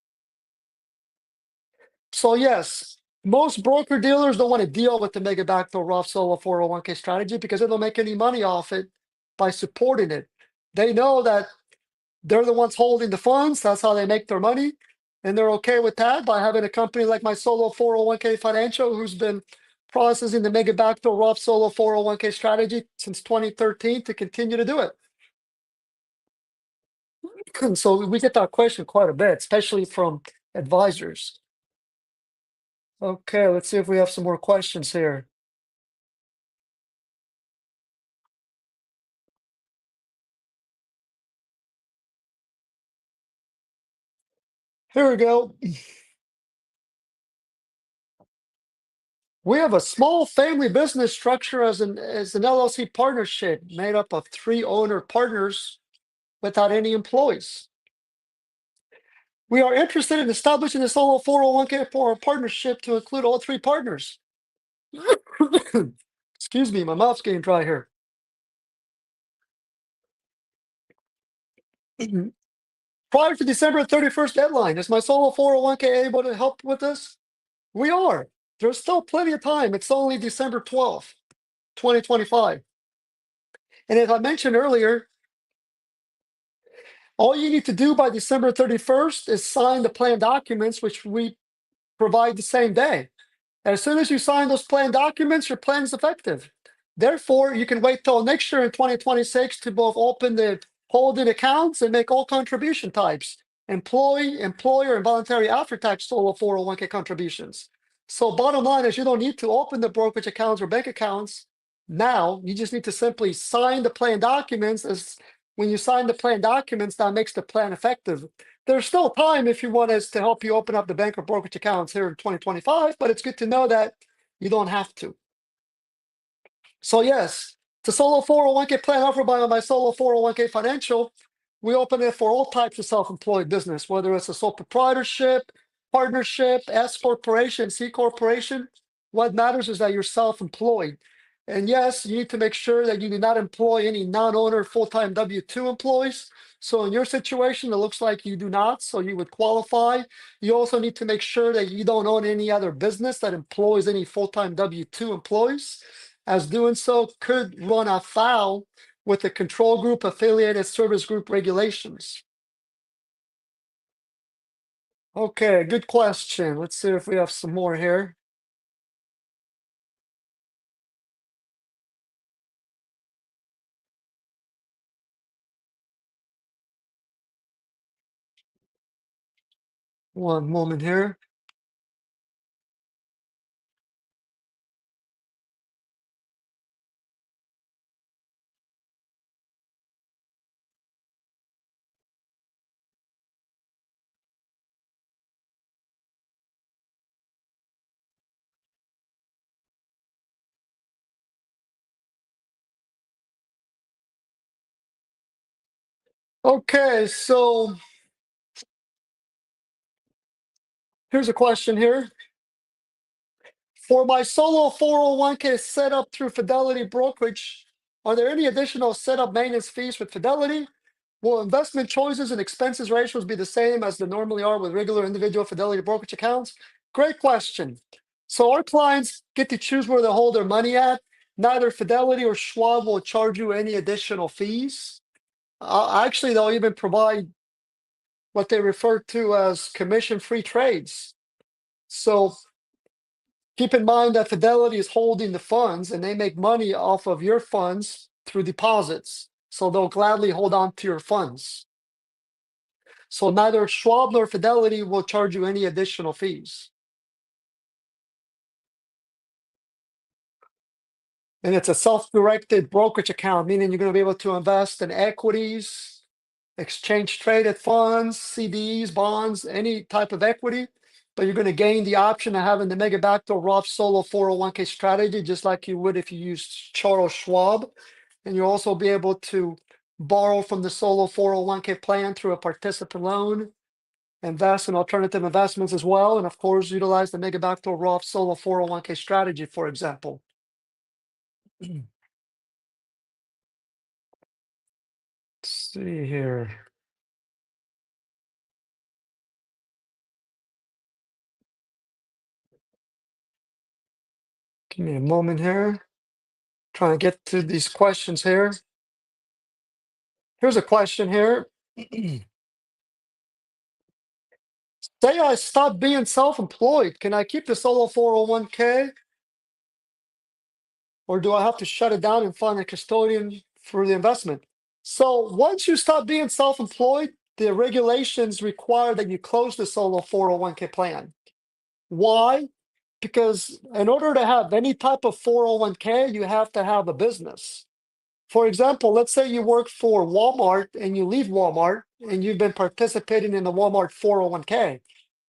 So yes, most broker dealers don't want to deal with the mega backdoor Roth solo 401k strategy because they don't make any money off it by supporting it. They know that they're the ones holding the funds. That's how they make their money. And they're okay with that by having a company like my Solo 401k Financial, who's been processing the mega backdoor Roth solo 401k strategy since 2013 to continue to do it. So we get that question quite a bit, especially from advisors. Okay, let's see if we have some more questions here. Here we go. We have a small family business structure as an LLC partnership made up of 3 owner partners without any employees. We are interested in establishing a solo 401k partnership to include all 3 partners. Excuse me, my mouth's getting dry here. Prior to December 31st deadline, is my solo 401k able to help with this? We are. There's still plenty of time. It's only December 12th, 2025. And as I mentioned earlier, all you need to do by December 31st is sign the plan documents, which we provide the same day. And as soon as you sign those plan documents, your plan is effective. Therefore, you can wait till next year in 2026 to both open the holding accounts and make all contribution types: employee, employer, and voluntary after-tax solo 401k contributions. So bottom line is, you don't need to open the brokerage accounts or bank accounts now. You just need to simply sign the plan documents. As when you sign the plan documents, that makes the plan effective. There's still time if you want us to help you open up the bank or brokerage accounts here in 2025, but it's good to know that you don't have to. So yes, the solo 401k plan offered by my solo 401k financial, we open it for all types of self-employed business, whether it's a sole proprietorship, partnership, S corporation, C corporation. What matters is that you're self-employed. And yes, you need to make sure that you do not employ any non-owner full-time W-2 employees. So in your situation, it looks like you do not, so you would qualify. You also need to make sure that you don't own any other business that employs any full-time W-2 employees, as doing so could run afoul with the control group affiliated service group regulations. Okay, good question. Let's see if we have some more here. One moment here. Okay, so here's a question here. For my solo 401k set up through Fidelity Brokerage, are there any additional setup maintenance fees with Fidelity? Will investment choices and expenses ratios be the same as they normally are with regular individual Fidelity Brokerage accounts? Great question. So our clients get to choose where they hold their money at. Neither Fidelity or Schwab will charge you any additional fees. Actually, they'll even provide what they refer to as commission-free trades. So keep in mind that Fidelity is holding the funds and they make money off of your funds through deposits. So they'll gladly hold on to your funds. So neither Schwab nor Fidelity will charge you any additional fees. And it's a self-directed brokerage account, meaning you're going to be able to invest in equities, exchange traded funds, CDs, bonds, any type of equity. But you're going to gain the option of having the Mega Backdoor Roth Solo 401k strategy, just like you would if you used Charles Schwab. And you'll also be able to borrow from the Solo 401k plan through a participant loan, invest in alternative investments as well, and of course, utilize the Mega Backdoor Roth Solo 401k strategy, for example. Let's see here. Give me a moment here. Trying to get to these questions here. Here's a question here. Say I stop being self-employed. Can I keep the solo 401k or do I have to shut it down and find a custodian for the investment? So once you stop being self-employed, the regulations require that you close the solo 401k plan. Why? Because in order to have any type of 401k, you have to have a business. For example, let's say you work for Walmart and you leave Walmart and you've been participating in the Walmart 401k.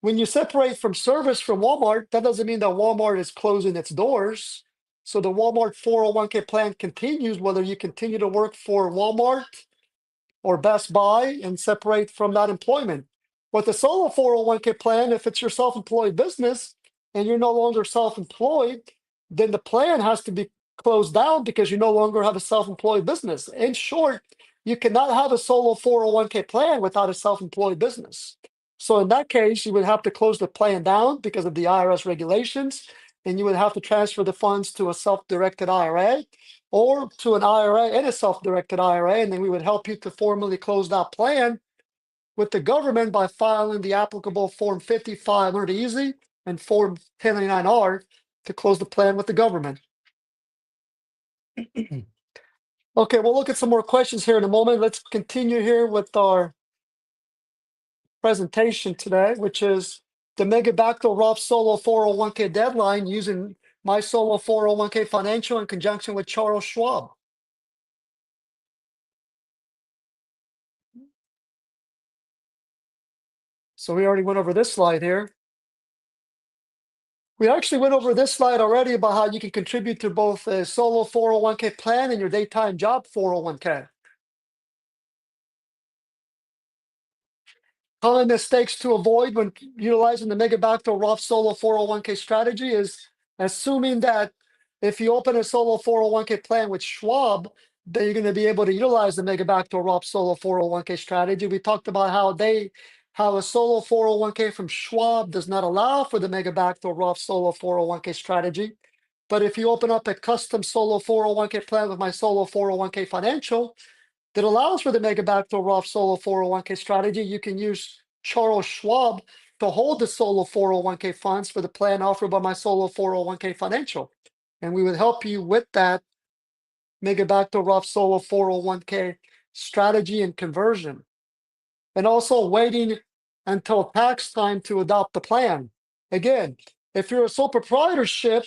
When you separate from service from Walmart, that doesn't mean that Walmart is closing its doors. So the Walmart 401k plan continues whether you continue to work for Walmart or Best Buy and separate from that employment. With the solo 401k plan, if it's your self-employed business and you're no longer self-employed, then the plan has to be closed down because you no longer have a self-employed business. In short, you cannot have a solo 401k plan without a self-employed business. So in that case, you would have to close the plan down because of the IRS regulations, and you would have to transfer the funds to a self-directed IRA or to an IRA and a self-directed IRA, and then we would help you to formally close that plan with the government by filing the applicable Form 5500 Easy and Form 1099-R to close the plan with the government. Okay, we'll look at some more questions here in a moment. Let's continue here with our presentation today, which is the Mega Backdoor Roth Solo 401k deadline using my Solo 401k financial in conjunction with Charles Schwab. So we already went over this slide here. We actually went over this slide already about how you can contribute to both a solo 401k plan and your daytime job 401k. Common mistakes to avoid when utilizing the Mega Backdoor Roth Solo 401k strategy is assuming that if you open a solo 401k plan with Schwab, then you're going to be able to utilize the Mega Backdoor Roth Solo 401k strategy. We talked about how a solo 401k from Schwab does not allow for the Mega Backdoor Roth Solo 401k strategy. But if you open up a custom solo 401k plan with my solo 401k financial, that allows for the Mega Backdoor Roth Solo 401k strategy, you can use Charles Schwab to hold the solo 401k funds for the plan offered by my solo 401k financial. And we would help you with that Mega Backdoor Roth Solo 401k strategy and conversion. And also waiting until tax time to adopt the plan. Again, if you're a sole proprietorship,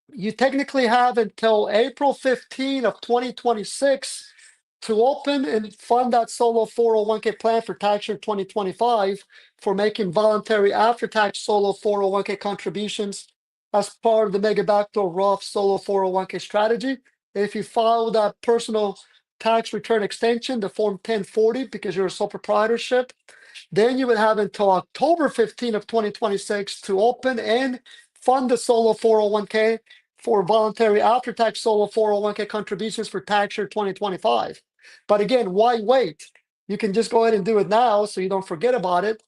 you technically have until April 15 of 2026 to open and fund that solo 401k plan for tax year 2025 for making voluntary after-tax solo 401k contributions as part of the Mega Backdoor Roth Solo 401k strategy. If you file that personal tax return extension, the Form 1040, because you're a sole proprietorship, then you would have until October 15 of 2026 to open and fund the solo 401k for voluntary after-tax solo 401k contributions for tax year 2025. But again, why wait? You can just go ahead and do it now so you don't forget about it.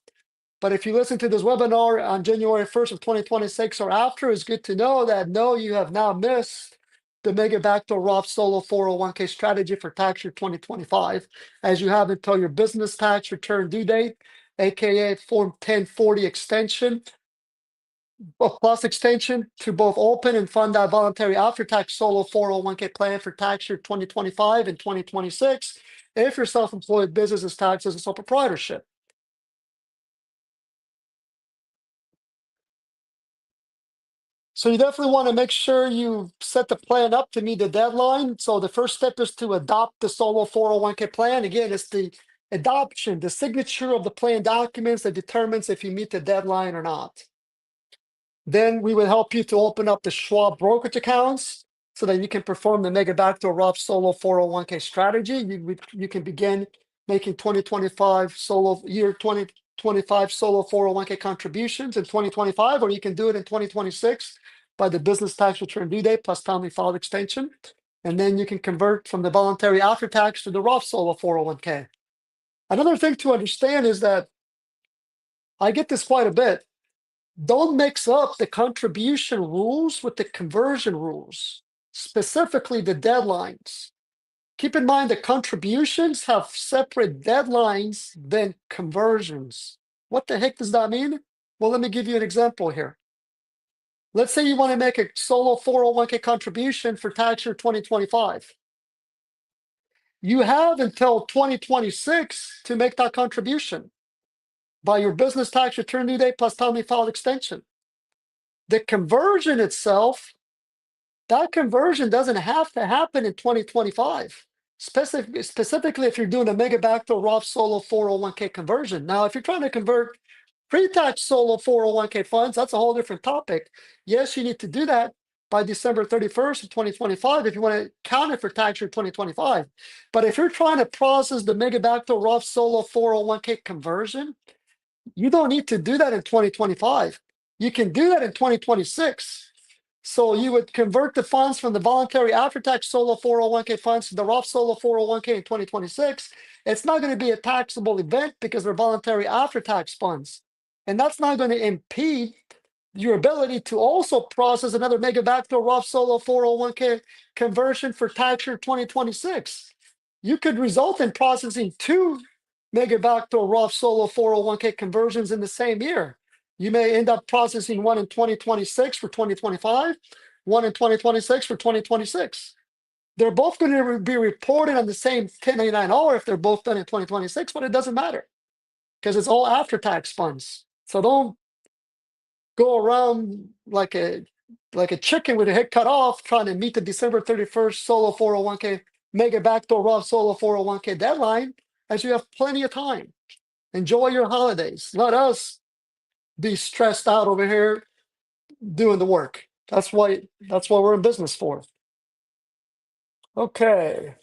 But if you listen to this webinar on January 1st of 2026 or after, it's good to know that no, you have now missed the Mega Backdoor Roth Solo 401k strategy for tax year 2025, as you have until your business tax return due date, aka Form 1040 extension, plus extension to both open and fund that voluntary after-tax solo 401k plan for tax year 2025 and 2026 if your self-employed business is taxed as a sole proprietorship. So you definitely want to make sure you set the plan up to meet the deadline. So the first step is to adopt the solo 401k plan. Again, it's the adoption, the signature of the plan documents that determines if you meet the deadline or not. Then we will help you to open up the Schwab brokerage accounts so that you can perform the Mega Backdoor Roth Solo 401k strategy. You can begin making 2025 solo year 2025 solo 401k contributions in 2025, or you can do it in 2026 by the business tax return due date plus timely filed extension. And then you can convert from the voluntary after tax to the Roth Solo 401k. Another thing to understand is that I get this quite a bit. Don't mix up the contribution rules with the conversion rules, specifically the deadlines. Keep in mind that contributions have separate deadlines than conversions. What the heck does that mean? Well, let me give you an example here. Let's say you want to make a solo 401k contribution for tax year 2025. You have until 2026 to make that contribution by your business tax return due date plus timely filed extension. The conversion itself, that conversion doesn't have to happen in 2025, specifically if you're doing a Mega Backdoor Roth Solo 401k conversion. Now, if you're trying to convert pre-tax solo 401k funds, that's a whole different topic. Yes, you need to do that by December 31st of 2025 if you want to count it for tax year 2025. But if you're trying to process the Mega Backdoor Roth Solo 401k conversion, you don't need to do that in 2025. You can do that in 2026. So you would convert the funds from the voluntary after-tax solo 401k funds to the Roth Solo 401k in 2026. It's not going to be a taxable event because they're voluntary after-tax funds. And that's not going to impede your ability to also process another Mega Backdoor Roth Solo 401k conversion for tax year 2026. You could result in processing two Mega Backdoor Roth Solo 401k conversions in the same year. You may end up processing one in 2026 for 2025, one in 2026 for 2026. They're both going to be reported on the same 1099-R if they're both done in 2026, but it doesn't matter because it's all after-tax funds. So don't go around like a chicken with a head cut off trying to meet the December 31st solo 401k Mega Backdoor Roth Solo 401k deadline, as you have plenty of time. Enjoy your holidays. Let us be stressed out over here doing the work. That's what we're in business for. Okay.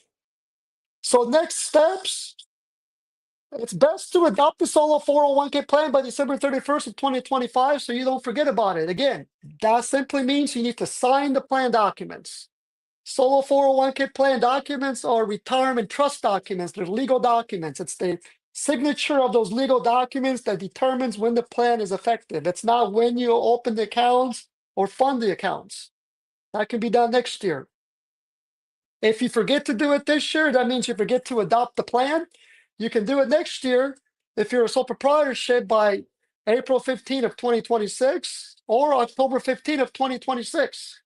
So next steps, it's best to adopt the solo 401k plan by December 31st of 2025 so you don't forget about it. Again, that simply means you need to sign the plan documents. Solo 401k plan documents are retirement trust documents. They're legal documents. It's the signature of those legal documents that determines when the plan is effective. It's not when you open the accounts or fund the accounts. That can be done next year. If you forget to do it this year, that means you forget to adopt the plan. You can do it next year if you're a sole proprietorship by April 15th of 2026 or October 15th of 2026.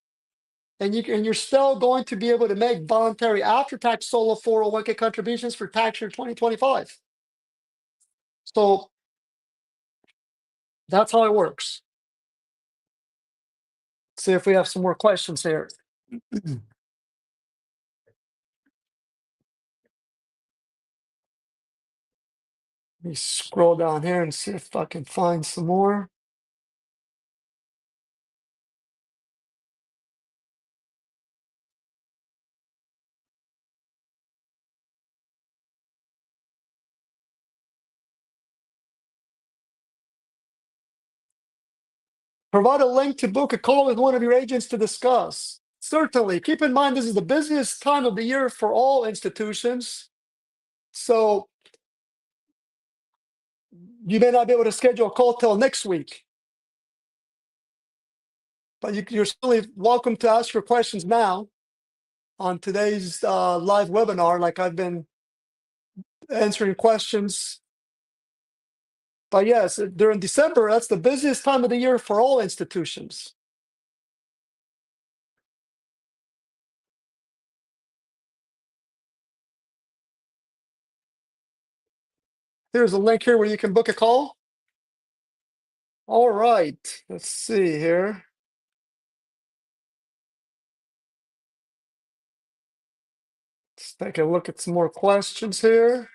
And you're still going to be able to make voluntary after-tax solo 401k contributions for tax year 2025. So that's how it works. See if we have some more questions here. Let me scroll down here and see if I can find some more. Provide a link to book a call with one of your agents to discuss. Certainly. Keep in mind, this is the busiest time of the year for all institutions. So you may not be able to schedule a call till next week. But you're certainly welcome to ask your questions now on today's live webinar, like I've been answering questions. But yes, during December, that's the busiest time of the year for all institutions. Here's a link here where you can book a call. All right, let's see here. Let's take a look at some more questions here.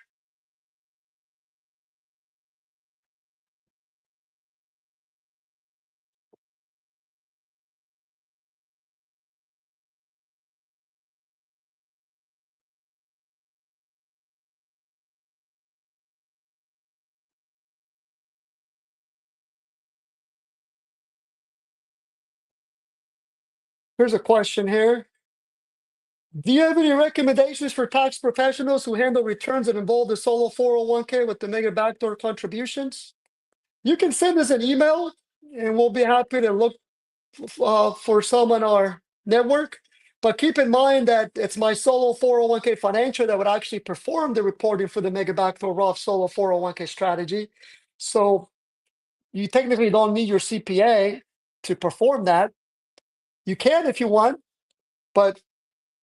Here's a question here. Do you have any recommendations for tax professionals who handle returns that involve the solo 401k with the mega backdoor contributions? You can send us an email and we'll be happy to look for some on our network. But keep in mind that it's my solo 401k financial that would actually perform the reporting for the mega backdoor Roth solo 401k strategy. So you technically don't need your CPA to perform that. You can if you want, but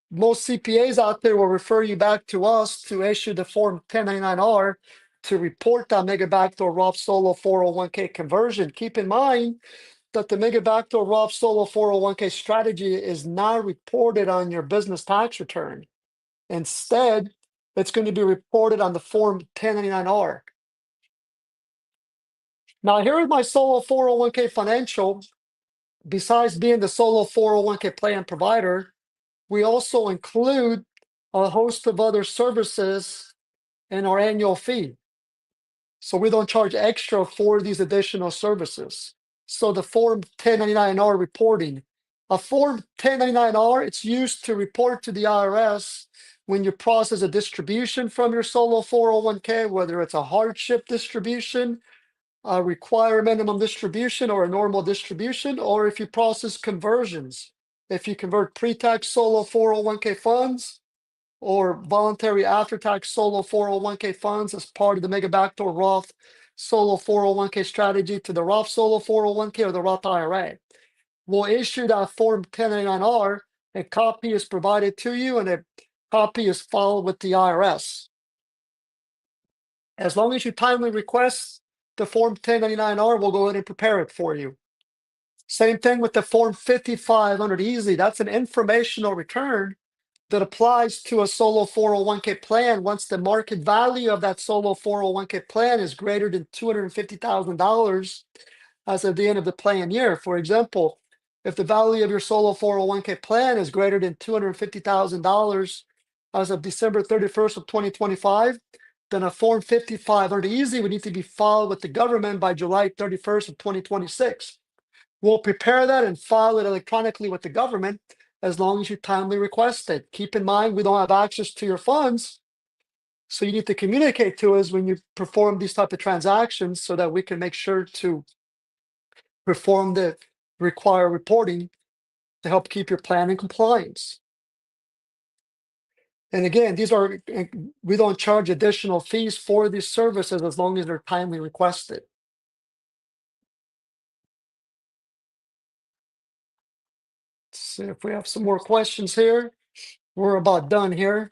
most CPAs out there will refer you back to us to issue the Form 1099-R to report that mega backdoor Roth solo 401k conversion. Keep in mind that the mega backdoor Roth solo 401k strategy is not reported on your business tax return. Instead, it's going to be reported on the Form 1099-R. Now, here is my solo 401k financial. Besides being the solo 401k plan provider, we also include a host of other services in our annual fee. So we don't charge extra for these additional services. So the Form 1099-R reporting. A Form 1099-R, it's used to report to the IRS when you process a distribution from your solo 401k, whether it's a hardship distribution, a required minimum distribution, or a normal distribution, or if you process conversions. If you convert pre-tax solo 401k funds or voluntary after-tax solo 401k funds as part of the mega backdoor Roth solo 401k strategy to the Roth solo 401k or the Roth IRA. We'll issue that Form 1099-R. A copy is provided to you and a copy is filed with the IRS. As long as you timely request the Form 1099-R, we'll go ahead and prepare it for you. Same thing with the Form 5500 Easy. That's an informational return that applies to a solo 401k plan once the market value of that solo 401k plan is greater than $250,000 as of the end of the plan year. For example, if the value of your solo 401k plan is greater than $250,000 as of December 31st of 2025, then a Form 55 under easy would need to be filed with the government by July 31st of 2026. We'll prepare that and file it electronically with the government as long as you timely request it. Keep in mind, we don't have access to your funds, so you need to communicate to us when you perform these type of transactions so that we can make sure to perform the required reporting to help keep your plan in compliance. And again, we don't charge additional fees for these services as long as they're timely requested. Let's see if we have some more questions here. We're about done here.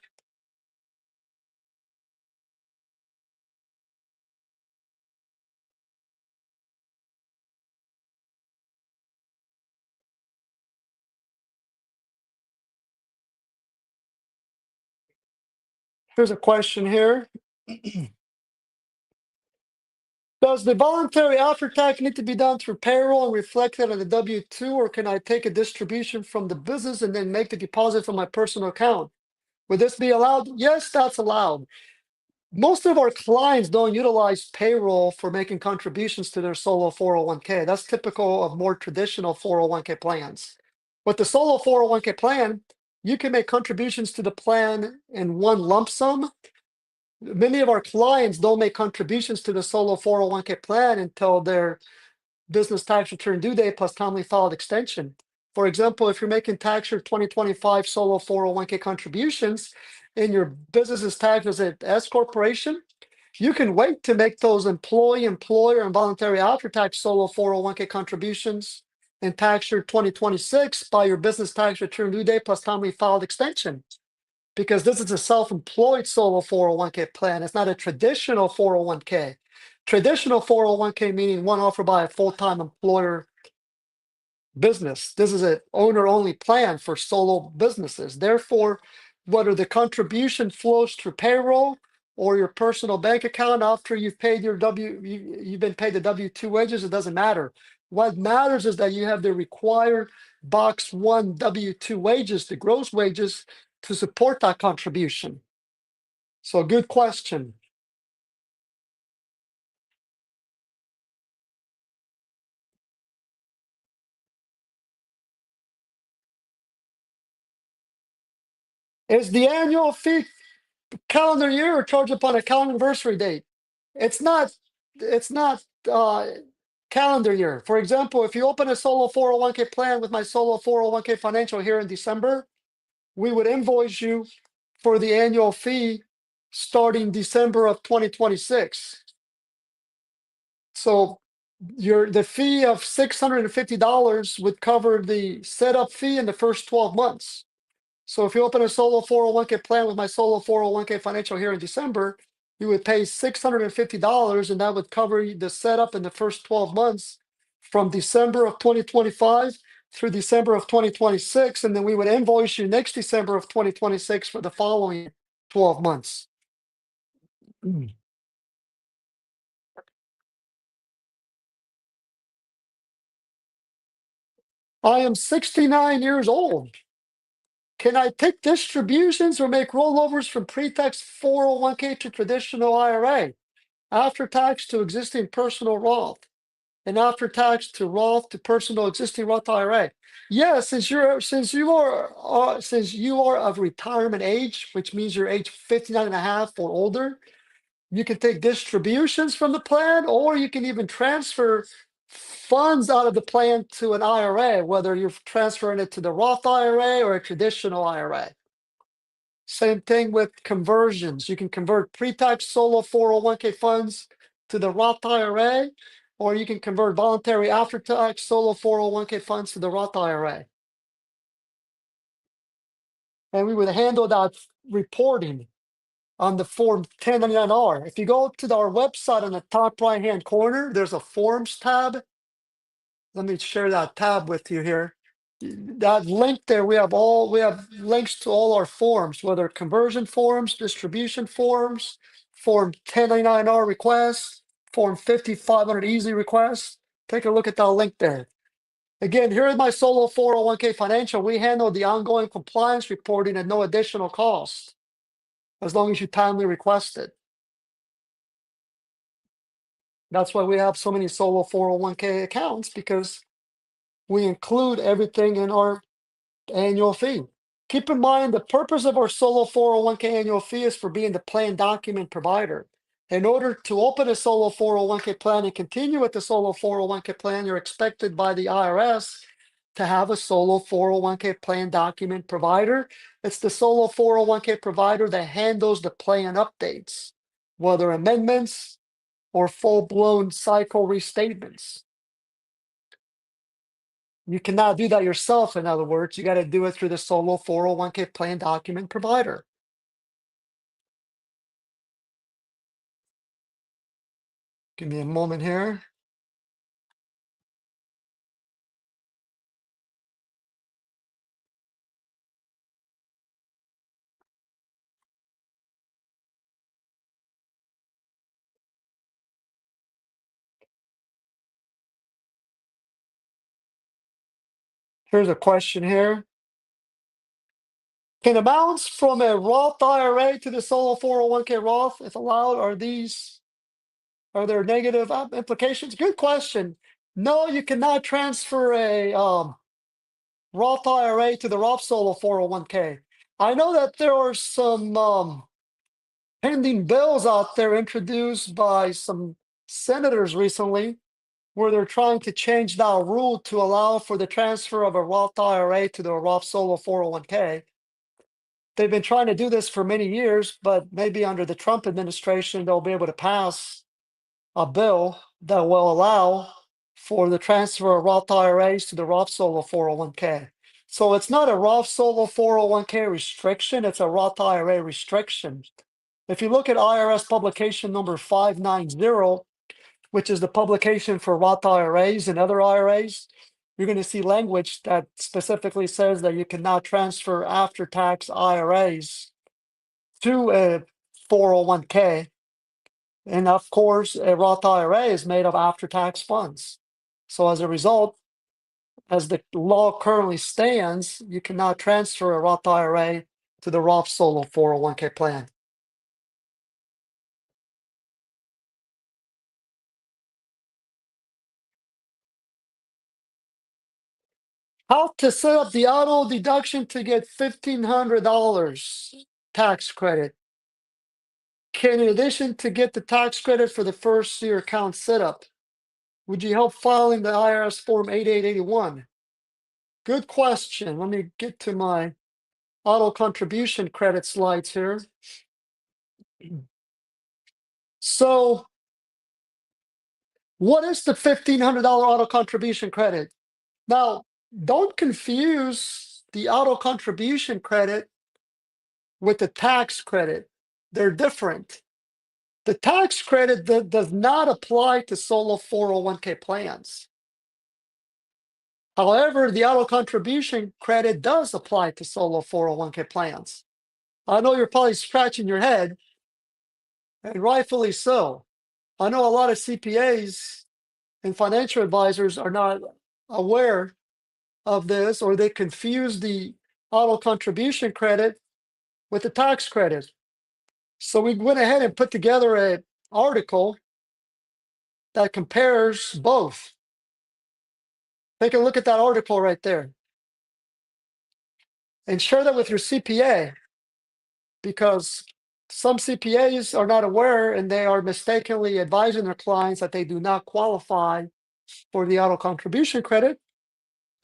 Here's a question here. Does the voluntary after-tax need to be done through payroll and reflected on the W-2, or can I take a distribution from the business and then make the deposit from my personal account? Would this be allowed? Yes, that's allowed. Most of our clients don't utilize payroll for making contributions to their solo 401k. That's typical of more traditional 401k plans. With the solo 401k plan, you can make contributions to the plan in one lump sum. Many of our clients don't make contributions to the solo 401k plan until their business tax return due date plus timely filed extension. For example, if you're making tax year 2025 solo 401k contributions and your business is taxed as an S corporation, you can wait to make those employee, employer, and voluntary after-tax solo 401k contributions in tax year 2026 by your business tax return due date plus timely filed extension. Because this is a self-employed solo 401k plan. It's not a traditional 401k. Traditional 401k meaning one offered by a full-time employer business. This is an owner-only plan for solo businesses. Therefore, whether the contribution flows through payroll or your personal bank account after you've paid your you've been paid the W-2 wages, it doesn't matter. What matters is that you have the required box 1 W-2 wages, the gross wages, to support that contribution. So good question. Is the annual fee calendar year or charged upon a calendar anniversary date? It's not calendar year. For example, if you open a solo 401k plan with my solo 401k financial here in December, we would invoice you for the annual fee starting December of 2026. So the fee of $650 would cover the setup fee in the first 12 months. So if you open a solo 401k plan with my solo 401k financial here in December, you would pay $650, and that would cover the setup in the first 12 months from December of 2025 through December of 2026. And then we would invoice you next December of 2026 for the following 12 months. I am 69 years old. Can I take distributions or make rollovers from pre-tax 401k to traditional IRA, after tax to existing personal Roth, and after tax to Roth to personal existing Roth IRA? Yes, since you are of retirement age, which means you're age 59 and a half or older, you can take distributions from the plan, or you can even transfer funds out of the plan to an IRA, whether you're transferring it to the Roth IRA or a traditional IRA. Same thing with conversions. You can convert pre-tax solo 401k funds to the Roth IRA, or you can convert voluntary after-tax solo 401k funds to the Roth IRA. And we would handle that reporting on the Form 1099-R. If you go to our website on the top right-hand corner, there's a Forms tab. Let me share that tab with you here. that link there, we have links to all our forms, whether conversion forms, distribution forms, Form 1099-R requests, Form 5500 easy requests. Take a look at that link there. Again, here is my solo 401k financial. We handle the ongoing compliance reporting at no additional cost, as long as you timely request it. That's why we have so many solo 401k accounts, because we include everything in our annual fee. Keep in mind, the purpose of our solo 401k annual fee is for being the plan document provider. In order to open a solo 401k plan and continue with the solo 401k plan, you're expected by the IRS to have a solo 401k plan document provider. It's the solo 401k provider that handles the plan updates, whether amendments or full-blown cycle restatements. You cannot do that yourself, in other words. You got to do it through the solo 401k plan document provider. Give me a moment here. Here's a question here. Can amounts from a Roth IRA to the solo 401k Roth, if allowed, are there negative implications? Good question. No, you cannot transfer a Roth IRA to the Roth solo 401k. I know that there are some pending bills out there introduced by some senators recently, where they're trying to change that rule to allow for the transfer of a Roth IRA to the Roth solo 401k. They've been trying to do this for many years, but maybe under the Trump administration, they'll be able to pass a bill that will allow for the transfer of Roth IRAs to the Roth solo 401k. So it's not a Roth solo 401k restriction, it's a Roth IRA restriction. If you look at IRS publication number 590, which is the publication for Roth IRAs and other IRAs, you're going to see language that specifically says that you cannot transfer after-tax IRAs to a 401k. And of course, a Roth IRA is made of after-tax funds. So as a result, as the law currently stands, you cannot transfer a Roth IRA to the Roth solo 401k plan. How to set up the auto deduction to get $1,500 tax credit. In addition to get the tax credit for the first year account setup, would you help filing the IRS Form 8881? Good question. Let me get to my auto contribution credit slides here. So, what is the $1,500 auto contribution credit? Now, don't confuse the auto contribution credit with the tax credit. They're different. The tax credit does not apply to solo 401k plans. However, the auto contribution credit does apply to solo 401k plans. I know you're probably scratching your head, and rightfully so. I know a lot of CPAs and financial advisors are not aware of this, or they confuse the auto contribution credit with the tax credit. So we went ahead and put together an article that compares both. Take a look at that article right there and share that with your CPA, because some CPAs are not aware and they are mistakenly advising their clients that they do not qualify for the auto contribution credit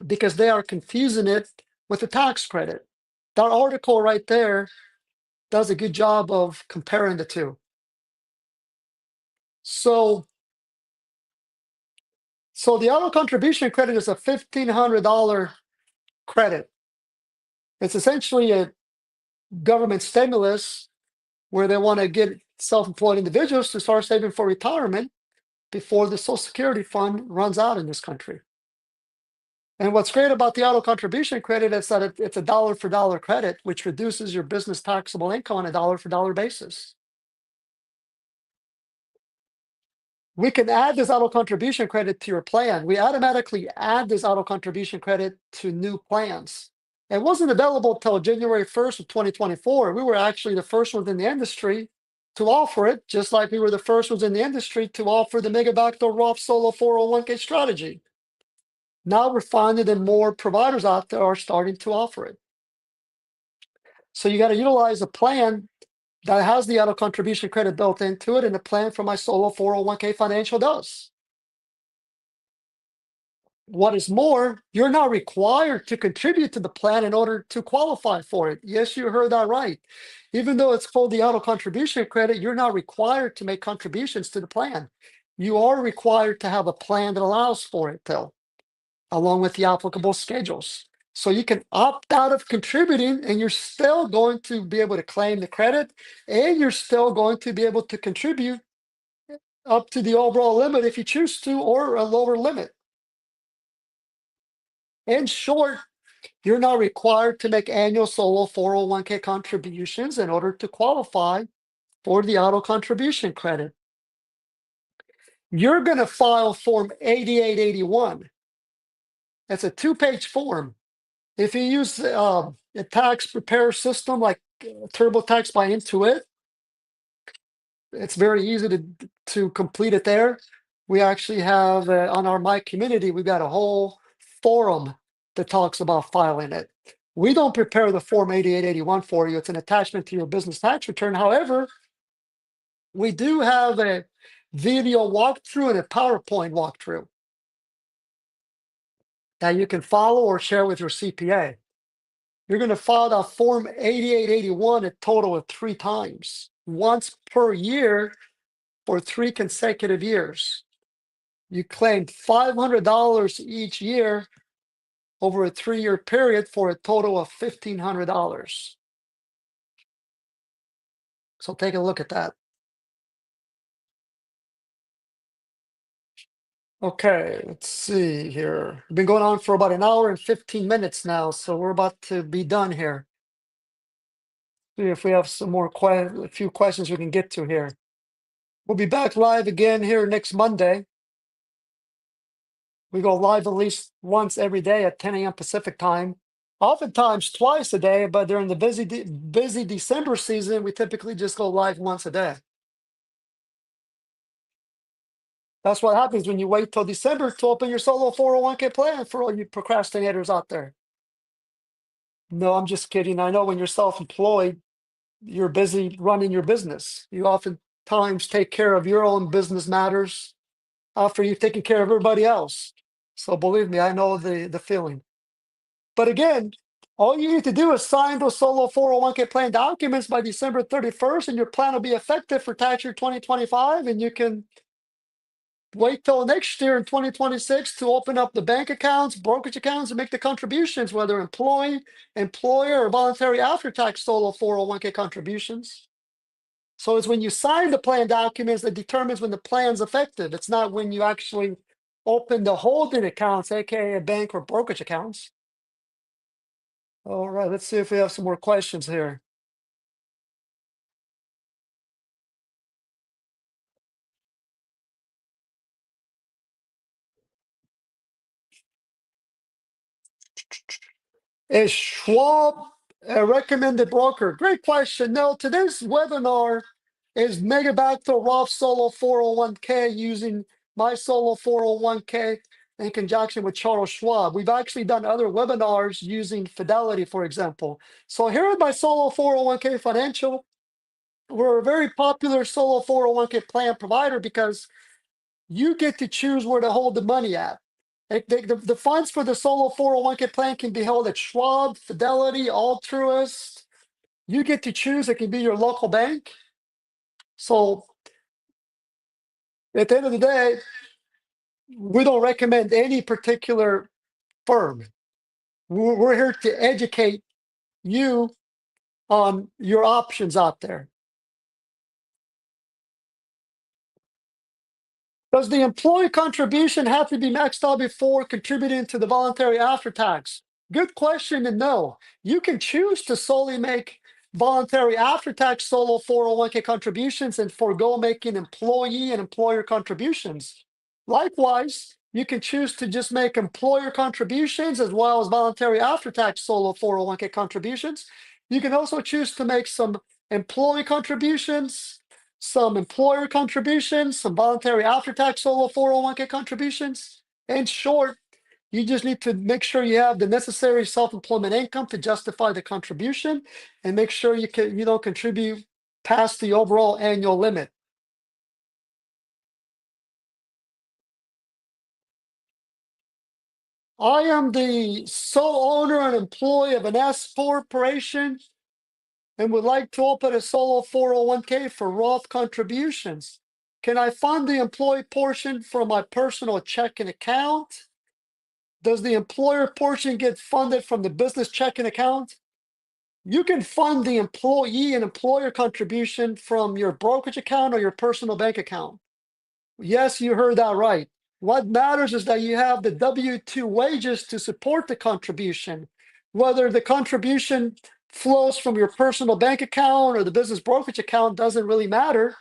because they are confusing it with the tax credit. That article right there does a good job of comparing the two. So the auto contribution credit is a $1,500 credit. It's essentially a government stimulus where they want to get self-employed individuals to start saving for retirement before the Social Security fund runs out in this country. And what's great about the auto contribution credit is that it's a dollar for dollar credit, which reduces your business taxable income on a dollar for dollar basis. We can add this auto contribution credit to your plan. We automatically add this auto contribution credit to new plans. It wasn't available till January 1st of 2024. We were actually the first ones in the industry to offer it, just like we were the first ones in the industry to offer the Mega Backdoor Roth Solo 401k strategy. Now we're finding that more providers out there are starting to offer it. So you got to utilize a plan that has the auto contribution credit built into it, and the plan for my Solo 401k Financial does. What is more, you're not required to contribute to the plan in order to qualify for it. Yes, you heard that right. Even though it's called the auto contribution credit, you're not required to make contributions to the plan. You are required to have a plan that allows for it, though, along with the applicable schedules. So you can opt out of contributing, and you're still going to be able to claim the credit, and you're still going to be able to contribute up to the overall limit if you choose to, or a lower limit. In short, you're not required to make annual solo 401k contributions in order to qualify for the auto contribution credit. You're going to file Form 8881. It's a 2-page form. If you use a tax preparer system like TurboTax by Intuit, it's very easy to complete it there. We actually have on our My Community, we've got a whole forum that talks about filing it. We don't prepare the Form 8881 for you. It's an attachment to your business tax return. However, we do have a video walkthrough and a PowerPoint walkthrough that you can follow or share with your CPA. You're going to file that Form 8881 a total of 3 times, once per year for 3 consecutive years. You claim $500 each year over a 3-year period for a total of $1,500. So take a look at that. Okay, let's see here. We've been going on for about 1 hour and 15 minutes now, so we're about to be done here. See if we have some more a few questions we can get to here. We'll be back live again here next Monday. We go live at least once every day at 10 a.m. Pacific time. Oftentimes twice a day, but during the busy December season, we typically just go live once a day. That's what happens when you wait till December to open your solo 401k plan for all you procrastinators out there. No, I'm just kidding. I know when you're self-employed, you're busy running your business. You oftentimes take care of your own business matters after you've taken care of everybody else. So believe me, I know the feeling. But again, all you need to do is sign those solo 401k plan documents by December 31st, and your plan will be effective for tax year 2025, and you can wait till next year in 2026 to open up the bank accounts, brokerage accounts, and make the contributions, whether employee, employer, or voluntary after-tax solo 401k contributions. So it's when you sign the plan documents that determines when the plan's effective. It's not when you actually open the holding accounts, aka a bank or brokerage accounts. All right, let's see if we have some more questions here. Is Schwab a recommended broker? Great question. No, today's webinar is Mega Backdoor Roth Solo 401k using my Solo 401k in conjunction with Charles Schwab. We've actually done other webinars using Fidelity, for example. So here at my Solo 401k Financial, we're a very popular Solo 401k plan provider because you get to choose where to hold the money at. The funds for the solo 401k plan can be held at Schwab, Fidelity, Altruist. You get to choose. It can be your local bank. So at the end of the day, we don't recommend any particular firm. We're here to educate you on your options out there. Does the employee contribution have to be maxed out before contributing to the voluntary after tax? Good question, and no. You can choose to solely make voluntary after tax solo 401k contributions and forego making employee and employer contributions. Likewise, you can choose to just make employer contributions as well as voluntary after tax solo 401k contributions. You can also choose to make some employee contributions, some employer contributions, some voluntary after-tax solo 401k contributions. In short, you just need to make sure you have the necessary self-employment income to justify the contribution, and make sure you don't contribute past the overall annual limit. I am the sole owner and employee of an S corporation and would like to open a solo 401k for Roth contributions. Can I fund the employee portion from my personal checking account? Does the employer portion get funded from the business checking account? You can fund the employee and employer contribution from your brokerage account or your personal bank account. Yes, you heard that right. What matters is that you have the W-2 wages to support the contribution. Whether the contribution flows from your personal bank account or the business brokerage account doesn't really matter,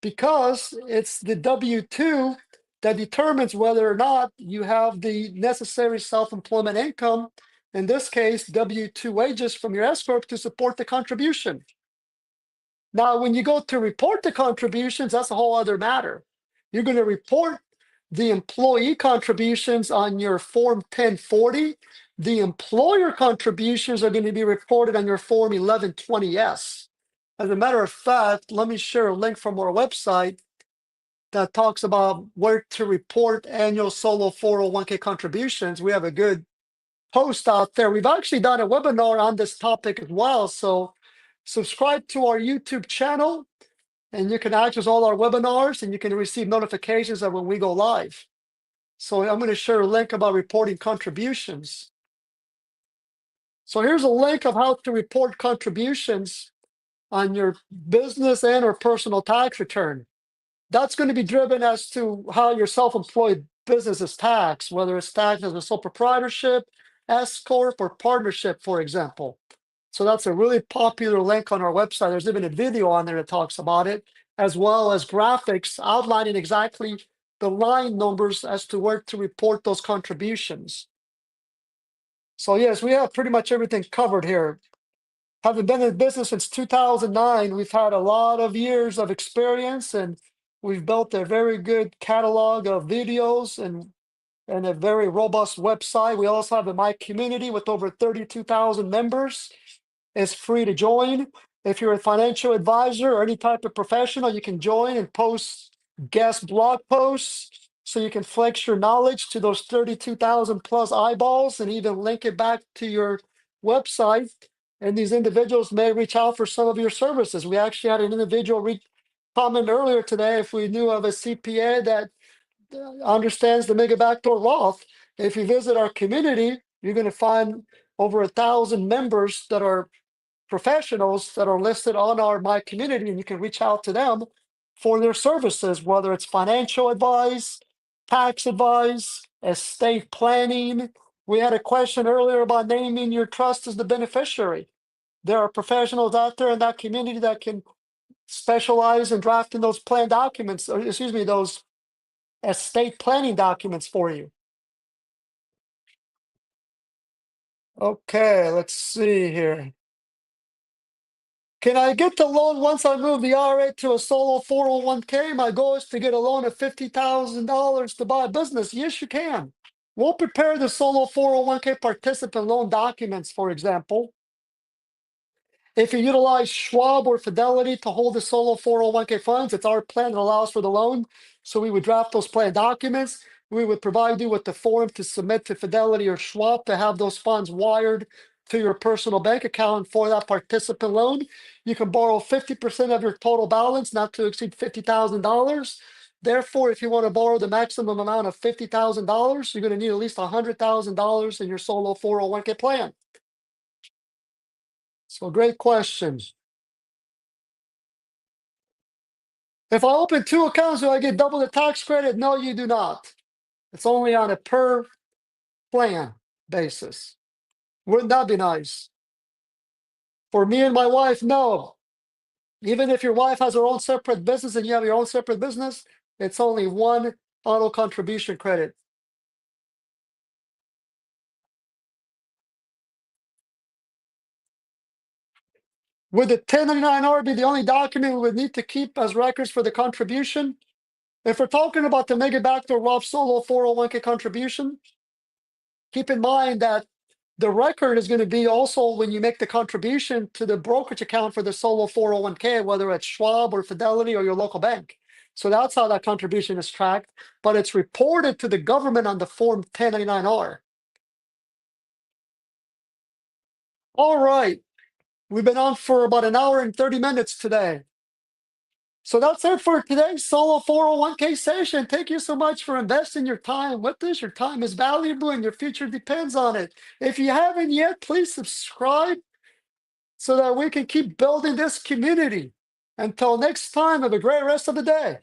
because it's the W-2 that determines whether or not you have the necessary self-employment income, in this case, W-2 wages from your S corp to support the contribution. Now, when you go to report the contributions, that's a whole other matter. You're going to report the employee contributions on your Form 1040. The employer contributions are going to be reported on your Form 1120S. As a matter of fact, let me share a link from our website that talks about where to report annual solo 401k contributions. We have a good post out there. We've actually done a webinar on this topic as well. So subscribe to our YouTube channel and you can access all our webinars and you can receive notifications of when we go live. So I'm going to share a link about reporting contributions. So here's a link of how to report contributions on your business and or personal tax return. That's going to be driven as to how your self-employed business is taxed, whether it's taxed as a sole proprietorship, S corp, or partnership, for example. So that's a really popular link on our website. There's even a video on there that talks about it, as well as graphics outlining exactly the line numbers as to where to report those contributions. So yes, we have pretty much everything covered here. Having been in business since 2009, we've had a lot of years of experience, and we've built a very good catalog of videos and a very robust website. We also have a My Community with over 32,000 members. It's free to join. If you're a financial advisor or any type of professional, you can join and post guest blog posts so you can flex your knowledge to those 32,000 plus eyeballs and even link it back to your website. And these individuals may reach out for some of your services. We actually had an individual comment earlier today if we knew of a CPA that understands the mega backdoor Roth. If you visit our community, you're going to find over 1,000 members that are professionals that are listed on our My Community, and you can reach out to them for their services, whether it's financial advice, tax advice, estate planning. We had a question earlier about naming your trust as the beneficiary. There are professionals out there in that community that can specialize in drafting those plan documents, or excuse me, those estate planning documents for you. Okay, let's see here. Can I get the loan once I move the IRA to a solo 401k? My goal is to get a loan of $50,000 to buy a business. Yes, you can. We'll prepare the solo 401k participant loan documents, for example. If you utilize Schwab or Fidelity to hold the solo 401k funds, it's our plan that allows for the loan. So we would draft those plan documents. We would provide you with the form to submit to Fidelity or Schwab to have those funds wired to your personal bank account for that participant loan. You can borrow 50% of your total balance, not to exceed $50,000. Therefore, if you want to borrow the maximum amount of $50,000, you're going to need at least $100,000 in your solo 401k plan. So great questions. If I open 2 accounts, do I get double the tax credit? No, you do not. It's only on a per plan basis. Wouldn't that be nice? For me and my wife, no. Even if your wife has her own separate business and you have your own separate business, it's only one auto contribution credit. Would the 1099-R be the only document we would need to keep as records for the contribution? If we're talking about the mega backdoor Roth solo 401k contribution, keep in mind that the record is going to be also when you make the contribution to the brokerage account for the solo 401k, whether it's Schwab or Fidelity or your local bank. So that's how that contribution is tracked, but it's reported to the government on the form 1099-R. All right. We've been on for about an hour and 30 minutes today. So that's it for today's solo 401k session. Thank you so much for investing your time with this. Your time is valuable and your future depends on it. If you haven't yet, please subscribe so that we can keep building this community. Until next time, have a great rest of the day.